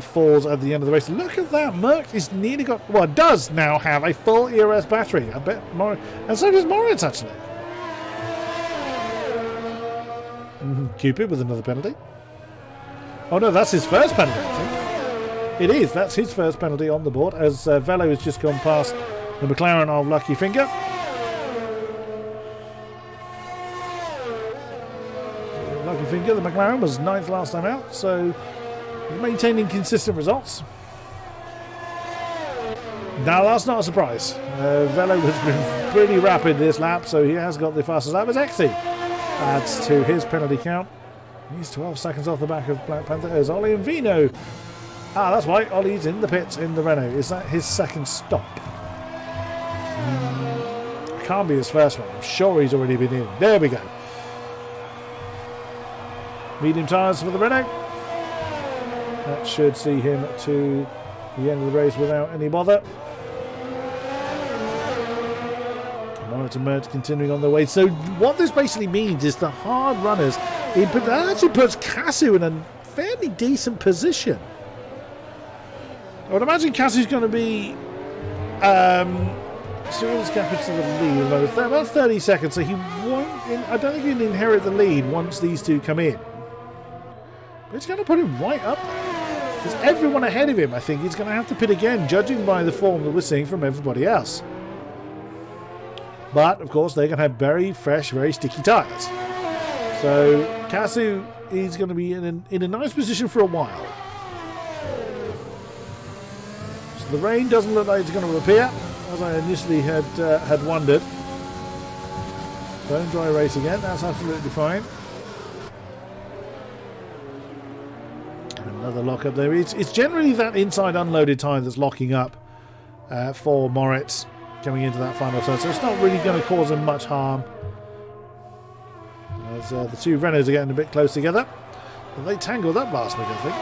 falls at the end of the race. Look at that. Merck is nearly got, well, does now have a full ERS battery. I bet and so does Moritz, actually. Cupid with another penalty. Oh no, that's his first penalty, I think. It is. That's his first penalty on the board, as Velo has just gone past the McLaren of Lucky Finger. Lucky Finger, the McLaren, was 9th last time out, so maintaining consistent results. Now that's not a surprise. Velo has been pretty rapid this lap, so he has got the fastest lap as XE. Adds to his penalty count. He's 12 seconds off the back of Black Panther as Ollie and Vino Ah, that's right. Ollie's in the pits in the Renault. Is that his second stop? It can't be his first one. I'm sure he's already been in. There we go. Medium tyres for the Renault. That should see him to the end of the race without any bother. Moritz and Mert continuing on their way. So what this basically means is the hard runners, that actually puts Casu in a fairly decent position. I would imagine Casu's going to be serious gap into the lead. It's about 30 seconds, so he won't. I don't think he'll inherit the lead once these two come in. But it's going to put him right up there. There's everyone ahead of him. I think he's going to have to pit again, judging by the form that we're seeing from everybody else. But of course, they're going to have very fresh, very sticky tyres. So Casu is going to be in a nice position for a while. So the rain doesn't look like it's going to appear, as I initially had wondered. Don't dry race again. That's absolutely fine. Another lock up there. It's generally that inside unloaded tyre that's locking up for Moritz coming into that final turn, so it's not really going to cause him much harm. As the two Renaults are getting a bit close together. And they tangled up last week, I think.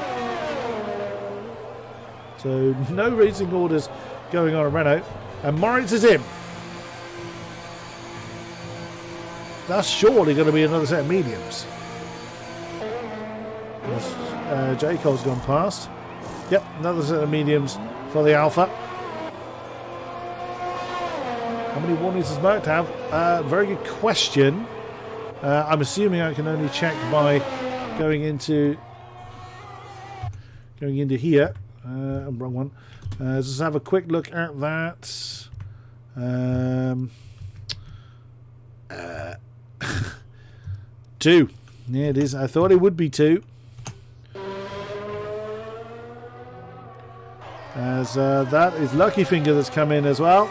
So no racing orders going on a Renault. And Moritz is in. That's surely going to be another set of mediums. J. Cole's gone past. Yep, another set of mediums for the Alpha. How many warnings does Merck have? Very good question. I'm assuming I can only check by going into here. Wrong one. Let's just have a quick look at that. 2. Yeah, it is. I thought it would be 2. As that is Lucky Finger that's come in as well.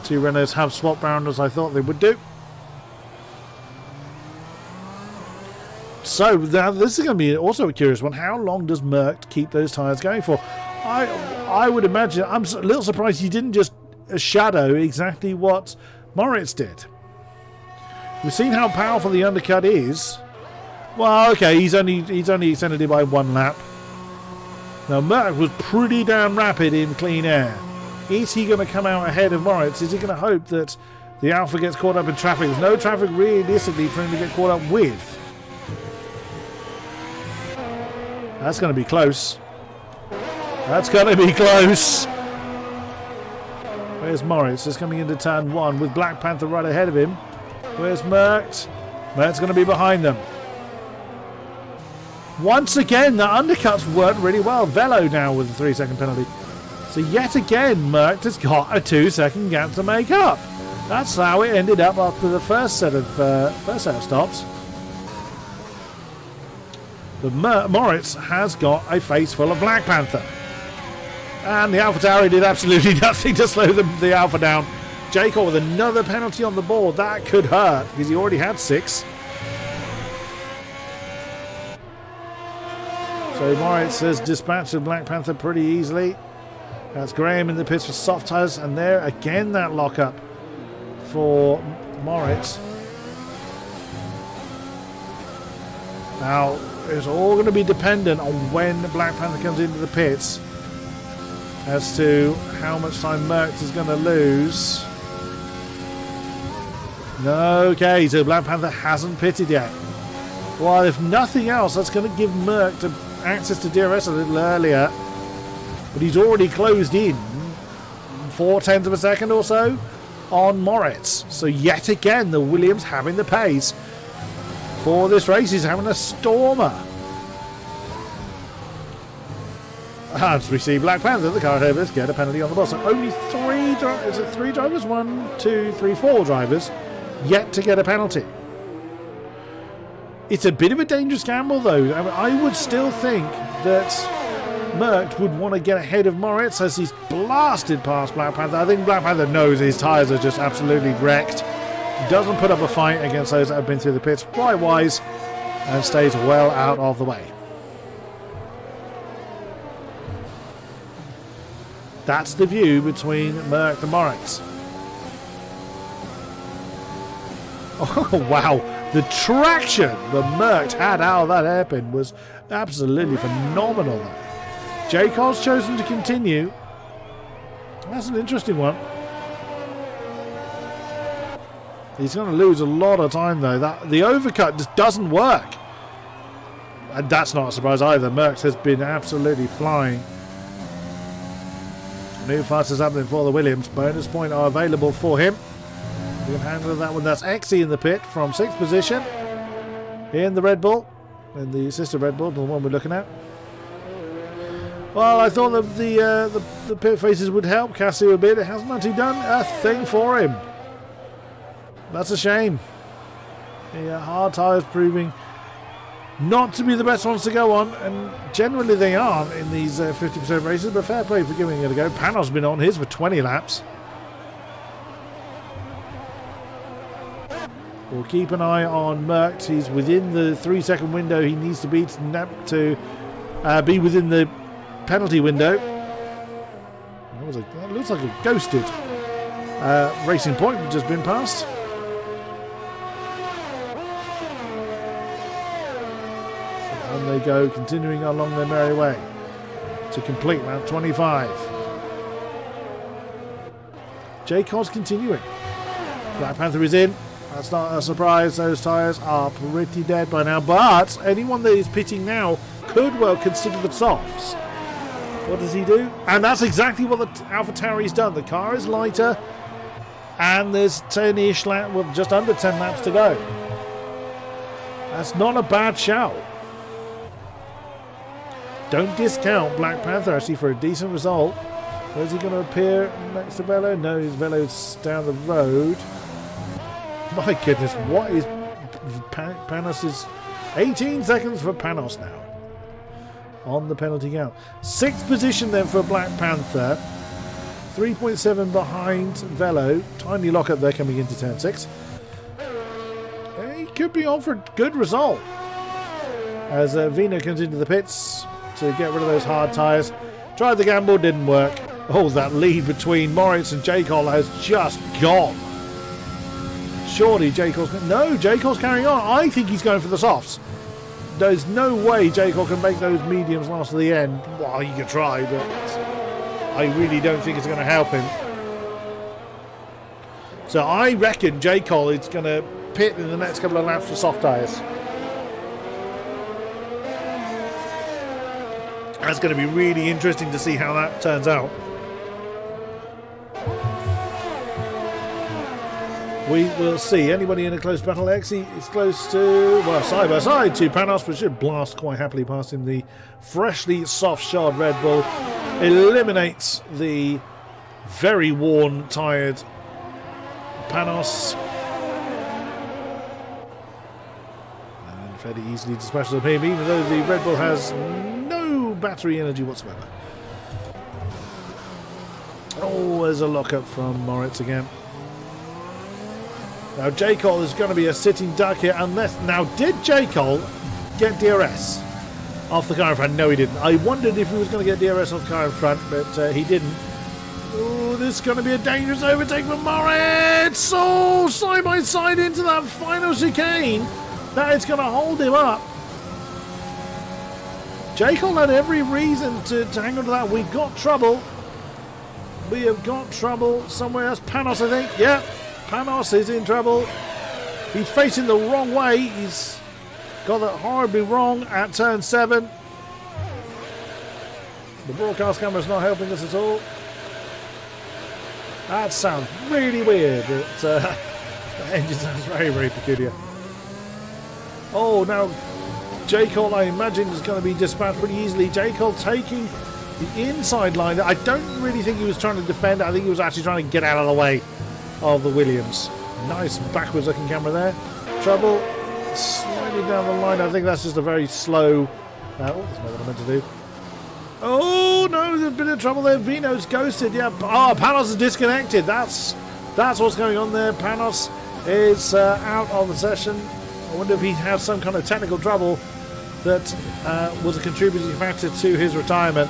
Two Renaults have swapped round as I thought they would do. So now this is going to be also a curious one. How long does Merck keep those tyres going for? I would imagine. I'm a little surprised he didn't just shadow exactly what Moritz did. We've seen how powerful the undercut is. Well, okay, he's only extended it by 1 lap. Now Merck was pretty damn rapid in clean air. Is he going to come out ahead of Moritz? Is he going to hope that the Alpha gets caught up in traffic? There's no traffic realistically for him to get caught up with. That's going to be close. That's going to be close. Where's Moritz? Just coming into turn 1 with Black Panther right ahead of him. Where's Merckx? Merck's going to be behind them. Once again, the undercuts worked really well. Velo now with a 3-second penalty. So yet again, Merckx has got a 2-second gap to make up. That's how it ended up after the first set of stops. But Moritz has got a face full of Black Panther. And the AlphaTauri did absolutely nothing to slow the Alpha down. Jacob with another penalty on the board. That could hurt because he already had 6. So Moritz has dispatched the Black Panther pretty easily. That's Graham in the pits for soft tyres, and there again that lockup for Moritz. Now it's all going to be dependent on when the Black Panther comes into the pits as to how much time Merckx is going to lose. Okay, so Black Panther hasn't pitted yet. Well, if nothing else, that's going to give Merckx access to DRS a little earlier. But he's already closed in 0.4 of a second or so on Moritz. So yet again, the Williams having the pace for this race. He's having a stormer. As we see Black Panther, the car ahead of us, get a penalty on the boss. So only 3 drivers? 1, 2, 3, 4 drivers yet to get a penalty. It's a bit of a dangerous gamble, though. I mean, I would still think that Merckx would want to get ahead of Moritz as he's blasted past Black Panther. I think Black Panther knows his tyres are just absolutely wrecked. Doesn't put up a fight against those that have been through the pits quite wise and stays well out of the way. That's the view between Merck and Moritz. Oh, wow. The traction that Merck had out of that hairpin was absolutely phenomenal. Jacob's chosen to continue. That's an interesting one. He's going to lose a lot of time, though. The overcut just doesn't work. And that's not a surprise either. Merckx has been absolutely flying. New fastest happening for the Williams. Bonus point are available for him. You can handle that one. That's Exy in the pit from 6th position. In the Red Bull. In the sister Red Bull, the one we're looking at. Well, I thought that the pit faces would help Cassio a bit. It hasn't actually done a thing for him. That's a shame. The hard tyres proving not to be the best ones to go on, and generally they aren't in these 50% races, but fair play for giving it a go. Panos been on his for 20 laps. We'll keep an eye on Merckx. He's within the 3-second window he needs to be to be within the penalty window. That looks like a ghosted racing point which has been passed. And they go, continuing along their merry way to complete lap 25. Jacob's continuing. Black Panther is in. That's not a surprise. Those tyres are pretty dead by now. But anyone that is pitting now could well consider the softs. What does he do? And that's exactly what the AlphaTauri's done. The car is lighter. And there's 10-ish laps, well, just under 10 laps to go. That's not a bad shout. Don't discount Black Panther actually for a decent result. Where's he going to appear next to Velo? No, his Velo's down the road. My goodness, what is Panos is 18 seconds for Panos now on the penalty count. 6th position then for Black Panther. 3.7 behind Velo. Tiny lockup there coming into turn 6. He could be on for a good result as Vino comes into the pits to get rid of those hard tyres. Tried the gamble, didn't work. Oh, that lead between Moritz and J. Cole has just gone. Surely J. Cole's... No, J. Cole's carrying on. I think he's going for the softs. There's no way J. Cole can make those mediums last to the end. Well, he could try, but I really don't think it's going to help him. So I reckon J. Cole is going to pit in the next couple of laps for soft tyres. That's going to be really interesting to see how that turns out. We will see. Anybody in a close battle? Exy is close to, well, side by side to Panos, but should blast quite happily past him. The freshly soft-shod Red Bull eliminates the very worn, tired Panos. And fairly easily dispatches of him, even though the Red Bull has no battery energy whatsoever. Oh, there's a lockup from Moritz again. Now J. Cole is going to be a sitting duck here unless... Now, did J. Cole get DRS off the car in front? No, he didn't. I wondered if he was going to get DRS off the car in front, but he didn't. Oh, this is going to be a dangerous overtake for Moritz. Oh, side by side into that final chicane. That is going to hold him up. J. Cole had every reason to hang on to that. We've got trouble. We have got trouble somewhere else. Panos, I think. Yeah. Panos is in trouble. He's facing the wrong way. He's got that horribly wrong at turn 7. The broadcast camera's not helping us at all. That sounds really weird. The engine sounds very, very peculiar. Oh, now J. Cole, I imagine, is going to be dispatched pretty easily. J. Cole taking the inside line. I don't really think he was trying to defend. I think he was actually trying to get out of the way of the Williams. Nice backwards looking camera there. Trouble sliding down the line. I think that's just a very slow... that's not what I meant to do. Oh no, there's a bit of trouble there. Vino's ghosted. Yeah. Oh, Panos is disconnected. That's what's going on there. Panos is out of the session. I wonder if he had some kind of technical trouble that was a contributing factor to his retirement.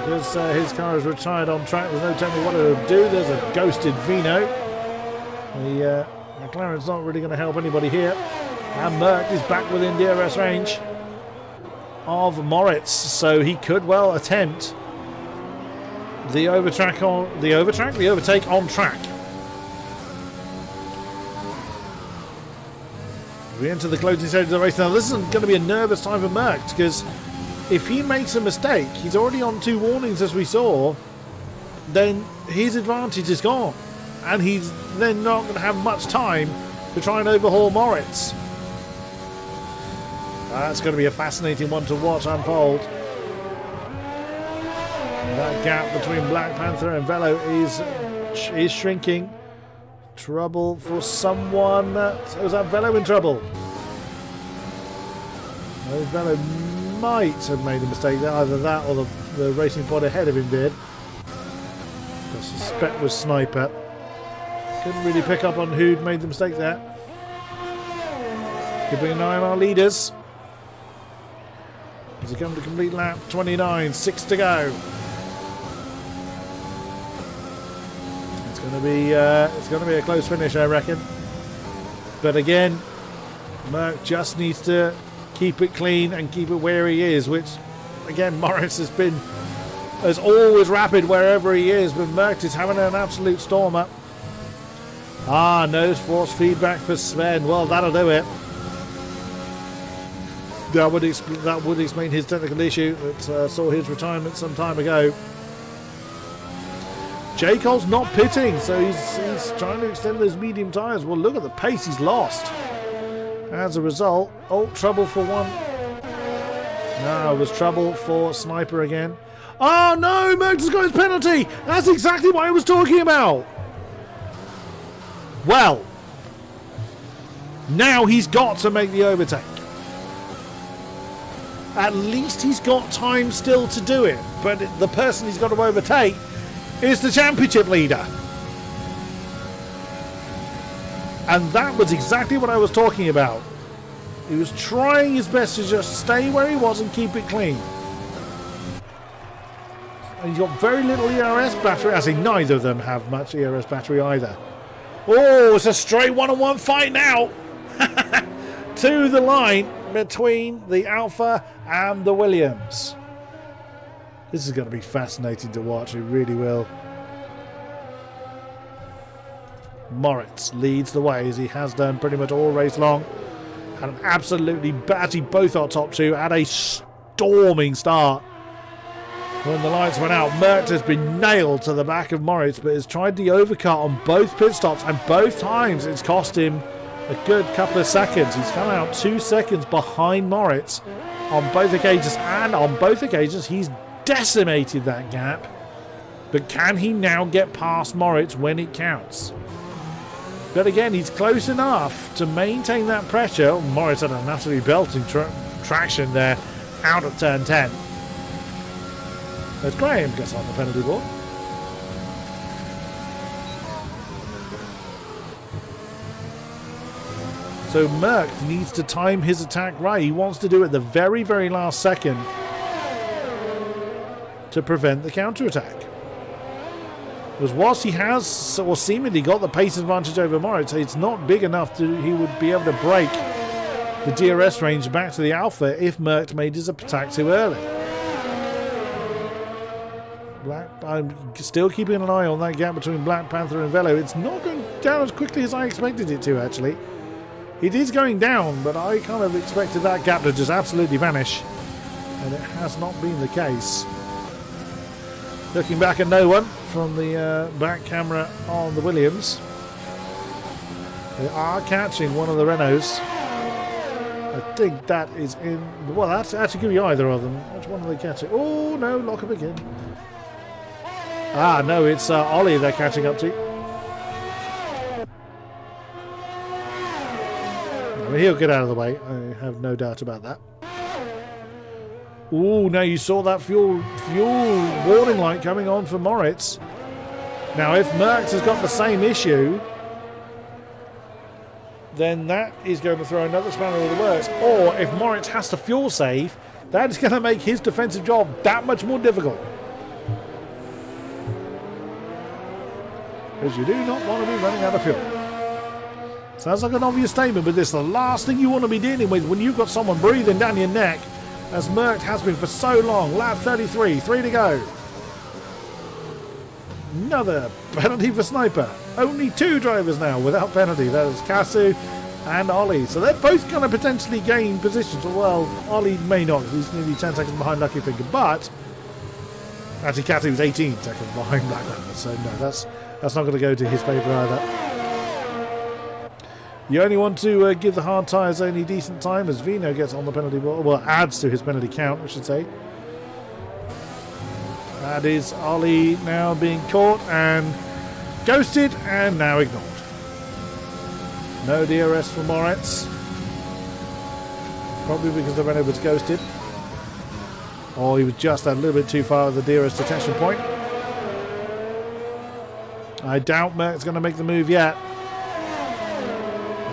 because his car is retired on track. There's no telling what it'll do. There's a ghosted Vino. The McLaren's not really going to help anybody here. And Merck is back within DRS range of Moritz, so he could well attempt the overtake on track. We enter the closing stage of the race now. This isn't going to be a nervous time for Merck, because if he makes a mistake, he's already on 2 warnings as we saw, then his advantage is gone, and he's then not going to have much time to try and overhaul Moritz. That's going to be a fascinating one to watch unfold. That gap between Black Panther and Velo is shrinking. Trouble for someone. Was that Velo in trouble? No, Velo might have made a mistake there. Either that or the racing pod ahead of him did. I suspect was Sniper. Couldn't really pick up on who'd made the mistake there. Keeping an eye on our leaders. As he comes to complete lap 29, 6 to go. It's going to be a close finish, I reckon. But again, Merck just needs to keep it clean and keep it where he is, which again Moritz has always rapid wherever he is, but Merck is having an absolute stormer. No force feedback for Sven. Well, that'll do it. That would explain his technical issue that saw his retirement some time ago. J. Cole's not pitting, so he's trying to extend those medium tyres. Well, look at the pace he's lost. As a result, trouble for one. No, it was trouble for Sniper again. Oh no, Merckx has got his penalty. That's exactly what I was talking about. Well, now he's got to make the overtake. At least he's got time still to do it, but the person he's got to overtake is the championship leader. And that was exactly what I was talking about. He was trying his best to just stay where he was and keep it clean. And he's got very little ERS battery. I say neither of them have much ERS battery either. Oh, it's a straight one-on-one fight now. To the line between the Alpha and the Williams. This is going to be fascinating to watch. It really will. Moritz leads the way as he has done pretty much all race long. Had an absolutely batty, both our top two, had a storming start. When the lights went out, Merckx has been nailed to the back of Moritz, but has tried the overcut on both pit stops, and both times it's cost him a good couple of seconds. He's come out 2 seconds behind Moritz on both occasions, and on both occasions he's decimated that gap. But can he now get past Moritz when it counts? But again, he's close enough to maintain that pressure. Moritz had an absolutely belting traction there out at turn 10. As Graham gets on the penalty board. So Merckx needs to time his attack right. He wants to do it the very, very last second to prevent the counter-attack. Because whilst he has, or seemingly got the pace advantage over Moritz, it's not big enough that he would be able to break the DRS range back to the Alpha if Merckx made his attack too early. I'm still keeping an eye on that gap between Black Panther and Velo. It's not going down as quickly as I expected it to, actually. It is going down, but I kind of expected that gap to just absolutely vanish. And it has not been the case. Looking back at no one from the back camera on the Williams. They are catching one of the Renaults. I think that is in... Well, that's actually could be either of them. Which one are they catching? Oh, no, lock up again. No, it's Ollie they're catching up to. I mean, he'll get out of the way. I have no doubt about that. Ooh, now you saw that fuel warning light coming on for Moritz. Now, if Merckx has got the same issue, then that is going to throw another spanner in the works. Or if Moritz has to fuel save, that is going to make his defensive job that much more difficult. because you do not want to be running out of fuel. Sounds like an obvious statement, but this is the last thing you want to be dealing with when you've got someone breathing down your neck, as Merckx has been for so long. Lap 33, 3 to go. Another penalty for Sniper. Only 2 drivers now without penalty. That is Casu and Ollie. So they're both going to potentially gain positions. Well, Ollie may not, because he's nearly 10 seconds behind Lucky Finger, but actually Casu was 18 seconds behind Black Panther, so no, that's not going to go to his favour either. You only want to give the hard tyres only decent time as Vino gets on the penalty board, well, adds to his penalty count, I should say. That is Ollie now being caught and ghosted and now ignored. No DRS for Moritz. Probably because the Renault was ghosted. Or he was just a little bit too far at the DRS detection point. I doubt Merck's going to make the move yet.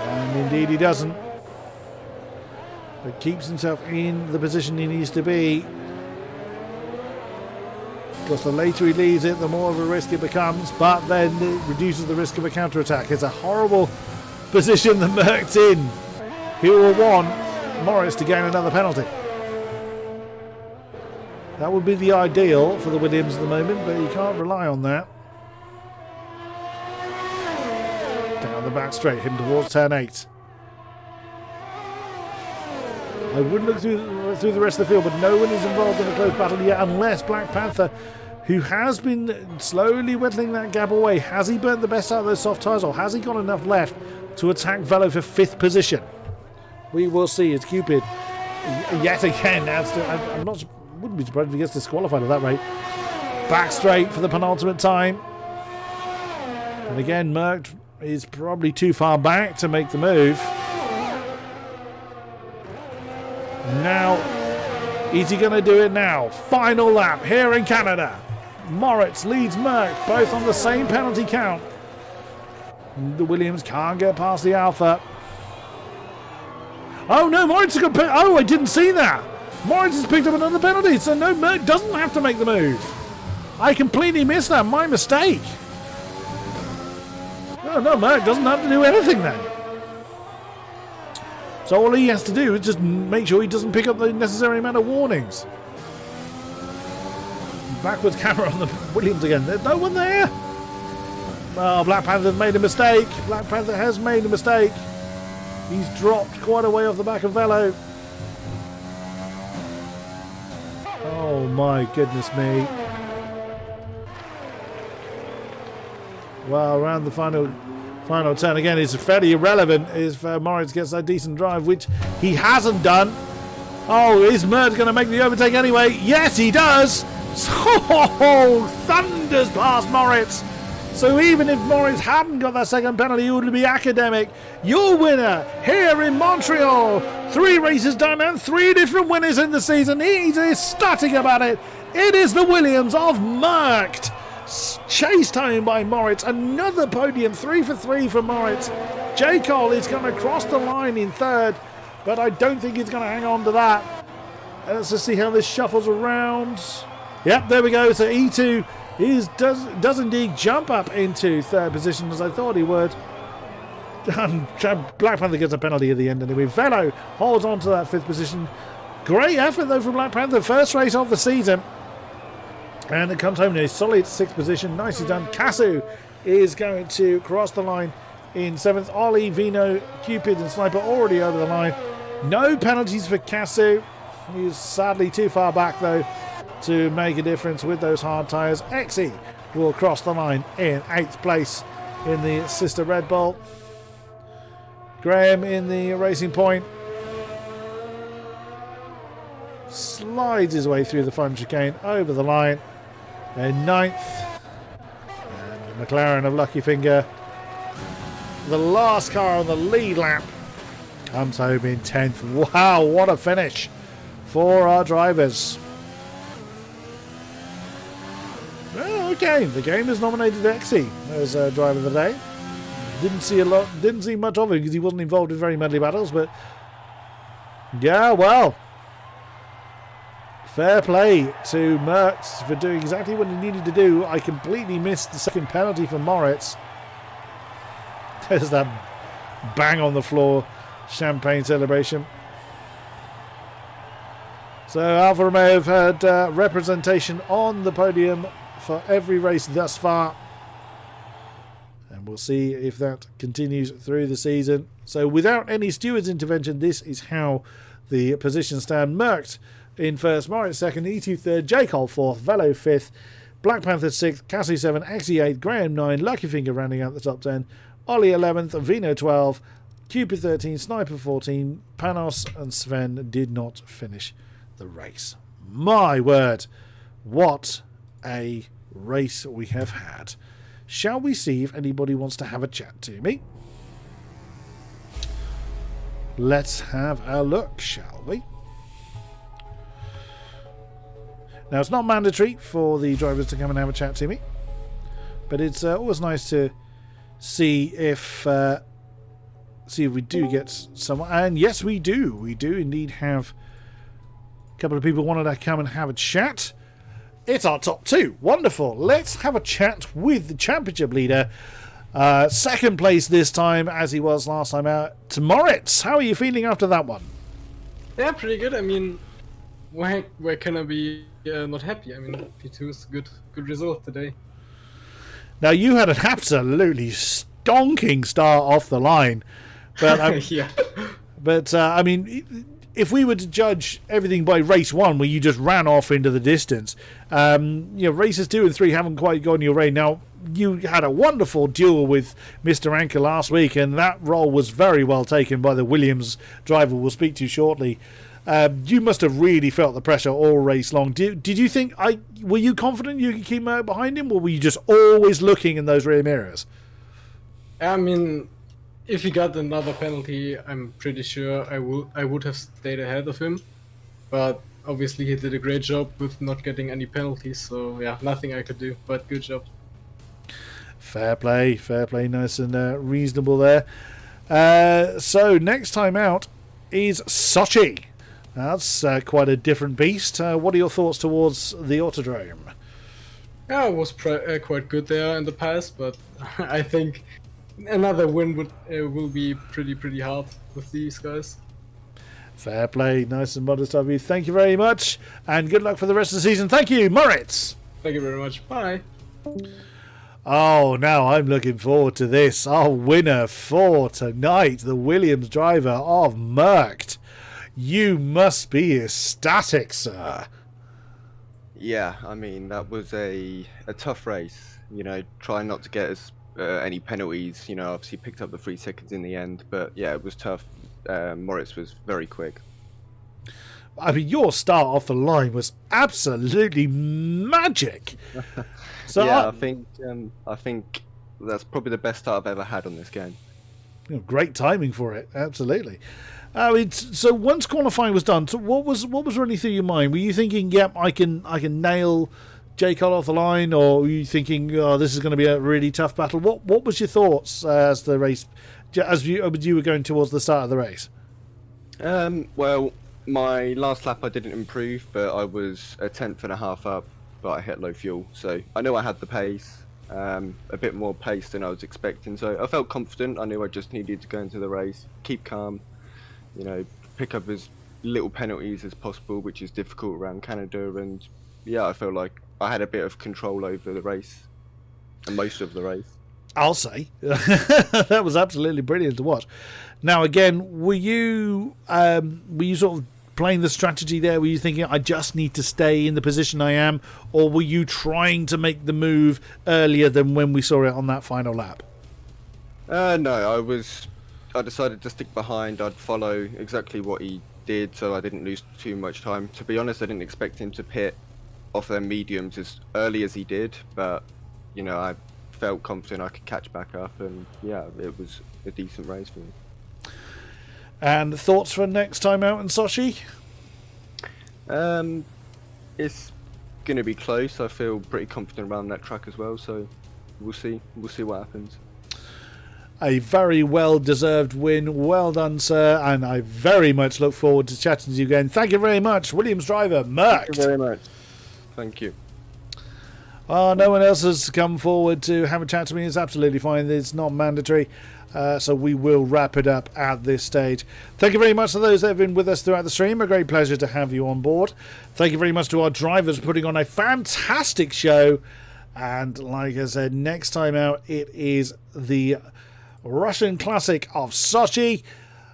And indeed he doesn't. But keeps himself in the position he needs to be. Because the later he leaves it, the more of a risk it becomes. But then it reduces the risk of a counter-attack. It's a horrible position that Merck's in. He will want Morris to gain another penalty. That would be the ideal for the Williams at the moment, but you can't rely on that. Down the back straight, heading towards turn 8. I wouldn't look through the rest of the field, but no one is involved in a close battle yet, unless Black Panther, who has been slowly whittling that gap away. Has he burnt the best out of those soft tyres, or has he got enough left to attack Velo for 5th position? We will see. It's Cupid yet again. Wouldn't be surprised if he gets disqualified at that rate. Back straight for the penultimate time. And again, Merck is probably too far back to make the move. Now, is he going to do it now? Final lap here in Canada. Moritz leads Merck, both on the same penalty count. The Williams can't get past the Alpha. Oh no, Moritz has got... Oh, I didn't see that. Moritz has picked up another penalty, so no, Merck doesn't have to make the move. I completely missed that. My mistake. No, Merck doesn't have to do anything then. So all he has to do is just make sure he doesn't pick up the necessary amount of warnings. Backwards camera on the Williams again. There's no one there. Oh, Black Panther made a mistake. Black Panther has made a mistake. He's dropped quite a way off the back of Velo. Oh my goodness me. Well, around the final turn again is fairly irrelevant if Moritz gets a decent drive, which he hasn't done. Oh, is Mert going to make the overtake anyway? Yes, he does. Oh, thunders past Moritz. So even if Moritz hadn't got that second penalty, it would be academic. Your winner here in Montreal. 3 races done and 3 different winners in the season. He's ecstatic about it. It is the Williams of Merck. Chased home by Moritz. Another podium, 3 for 3 for Moritz. J. Cole is going to cross the line in 3rd, but I don't think he's going to hang on to that. Let's just see how this shuffles around. Yep, there we go. So E2 does indeed jump up into 3rd position, as I thought he would. Black Panther gets a penalty at the end anyway. Velo holds on to that 5th position. Great effort though from Black Panther. First race of the season. And it comes home in a solid 6th position. Nicely done. Casu is going to cross the line in 7th. Ollie, Vino, Cupid and Sniper already over the line. No penalties for Casu. He's sadly too far back though to make a difference with those hard tyres. Exy will cross the line in 8th place in the sister Red Bull. Graham in the Racing Point slides his way through the front chicane over the line in 9th. And the McLaren of Lucky Finger, the last car on the lead lap, comes home in 10th. Wow, what a finish for our drivers. Well, okay, the game has nominated Exy as driver of the day. Didn't see much of him because he wasn't involved in very many battles, but yeah, well, Fair play to Merckx for doing exactly what he needed to do. I completely missed the second penalty for Moritz. There's that bang on the floor champagne celebration. So Alfa Romeo have had representation on the podium for every race thus far. And we'll see if that continues through the season. So without any steward's intervention, this is how the positions stand. Merckx in first, Moritz second, E2 third, J. Cole fourth, Velo fifth, Black Panther sixth, Cassie 7, Axie 8, Graham 9, Lucky Finger rounding out the top 10, Ollie 11th, Vino 12, Cupid 13, Sniper 14, Panos and Sven did not finish the race. My word, what a race we have had. Shall we see if anybody wants to have a chat to me? Let's have a look, shall we? Now, it's not mandatory for the drivers to come and have a chat to me, but it's always nice to see if we do get someone. And yes, we do. We do indeed have a couple of people wanted to come and have a chat. It's our top two. Wonderful. Let's have a chat with the championship leader. Second place this time, as he was last time out, to Moritz. How are you feeling after that one? Yeah, pretty good. I mean, where can I be not happy? I mean, P2 is a good result today. Now, you had an absolutely stonking start off the line. But yeah. But, I mean, if we were to judge everything by race one, where you just ran off into the distance, races 2 and 3 haven't quite gone your way. Now, you had a wonderful duel with Mr. Anker last week, and that role was very well taken by the Williams driver we'll speak to shortly. You must have really felt the pressure all race long. Did you think, were you confident you could keep behind him, or were you just always looking in those rear mirrors? I mean, if he got another penalty, I'm pretty sure I would have stayed ahead of him. But obviously he did a great job with not getting any penalties, so yeah, nothing I could do, but good job. Fair play, nice and reasonable there. So next time out is Sochi. That's quite a different beast. What are your thoughts towards the Autodrome? Yeah, it was quite good there in the past, but I think another win will be pretty hard with these guys. Fair play, nice and modest of you. Thank you very much, and good luck for the rest of the season. Thank you, Moritz. Thank you very much. Bye. Oh, now I'm looking forward to this. Our winner for tonight, the Williams driver of Merckx. You must be ecstatic, sir. Yeah, I mean, that was a tough race. Trying not to get any penalties. Obviously picked up the 3 seconds in the end, but yeah, it was tough. Moritz was very quick. I mean, your start off the line was absolutely magic. So yeah, I think that's probably the best start I've ever had on this game. Great timing for it, absolutely. I mean, so once qualifying was done, so what was running through your mind? Were you thinking, "Yep, I can nail J. Cole off the line," or were you thinking, "Oh, this is going to be a really tough battle"? What was your thoughts as the race, as you were going towards the start of the race? Well, my last lap I didn't improve, but I was a 10th and a half up, but I hit low fuel, so I knew I had the pace, a bit more pace than I was expecting. So I felt confident. I knew I just needed to go into the race, keep calm. Pick up as little penalties as possible, which is difficult around Canada, and yeah, I felt like I had a bit of control over the race, and most of the race. I'll say that was absolutely brilliant to watch. Now, again, were you sort of playing the strategy there? Were you thinking, I just need to stay in the position I am, or were you trying to make the move earlier than when we saw it on that final lap? No, I decided to stick behind. I'd follow exactly what he did, so I didn't lose too much time. To be honest, I didn't expect him to pit off their mediums as early as he did, but I felt confident I could catch back up, and yeah, it was a decent race for me. And thoughts for next time out in Sochi? It's going to be close. I feel pretty confident around that track as well, so we'll see what happens. A very well-deserved win. Well done, sir. And I very much look forward to chatting to you again. Thank you very much, Williams driver, Mert. Thank you very much. Thank you. No one else has come forward to have a chat to me. It's absolutely fine. It's not mandatory. So we will wrap it up at this stage. Thank you very much to those that have been with us throughout the stream. A great pleasure to have you on board. Thank you very much to our drivers for putting on a fantastic show. And like I said, next time out it is the Russian Classic of Sochi.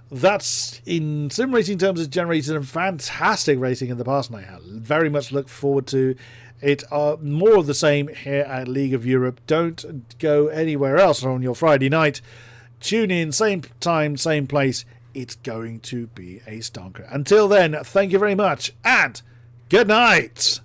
That's, in sim racing terms, has generated a fantastic racing in the past, and I very much look forward to it. More of the same here at League of Europe. Don't go anywhere else on your Friday night. Tune in, same time, same place. It's going to be a stonker. Until then, thank you very much, and good night!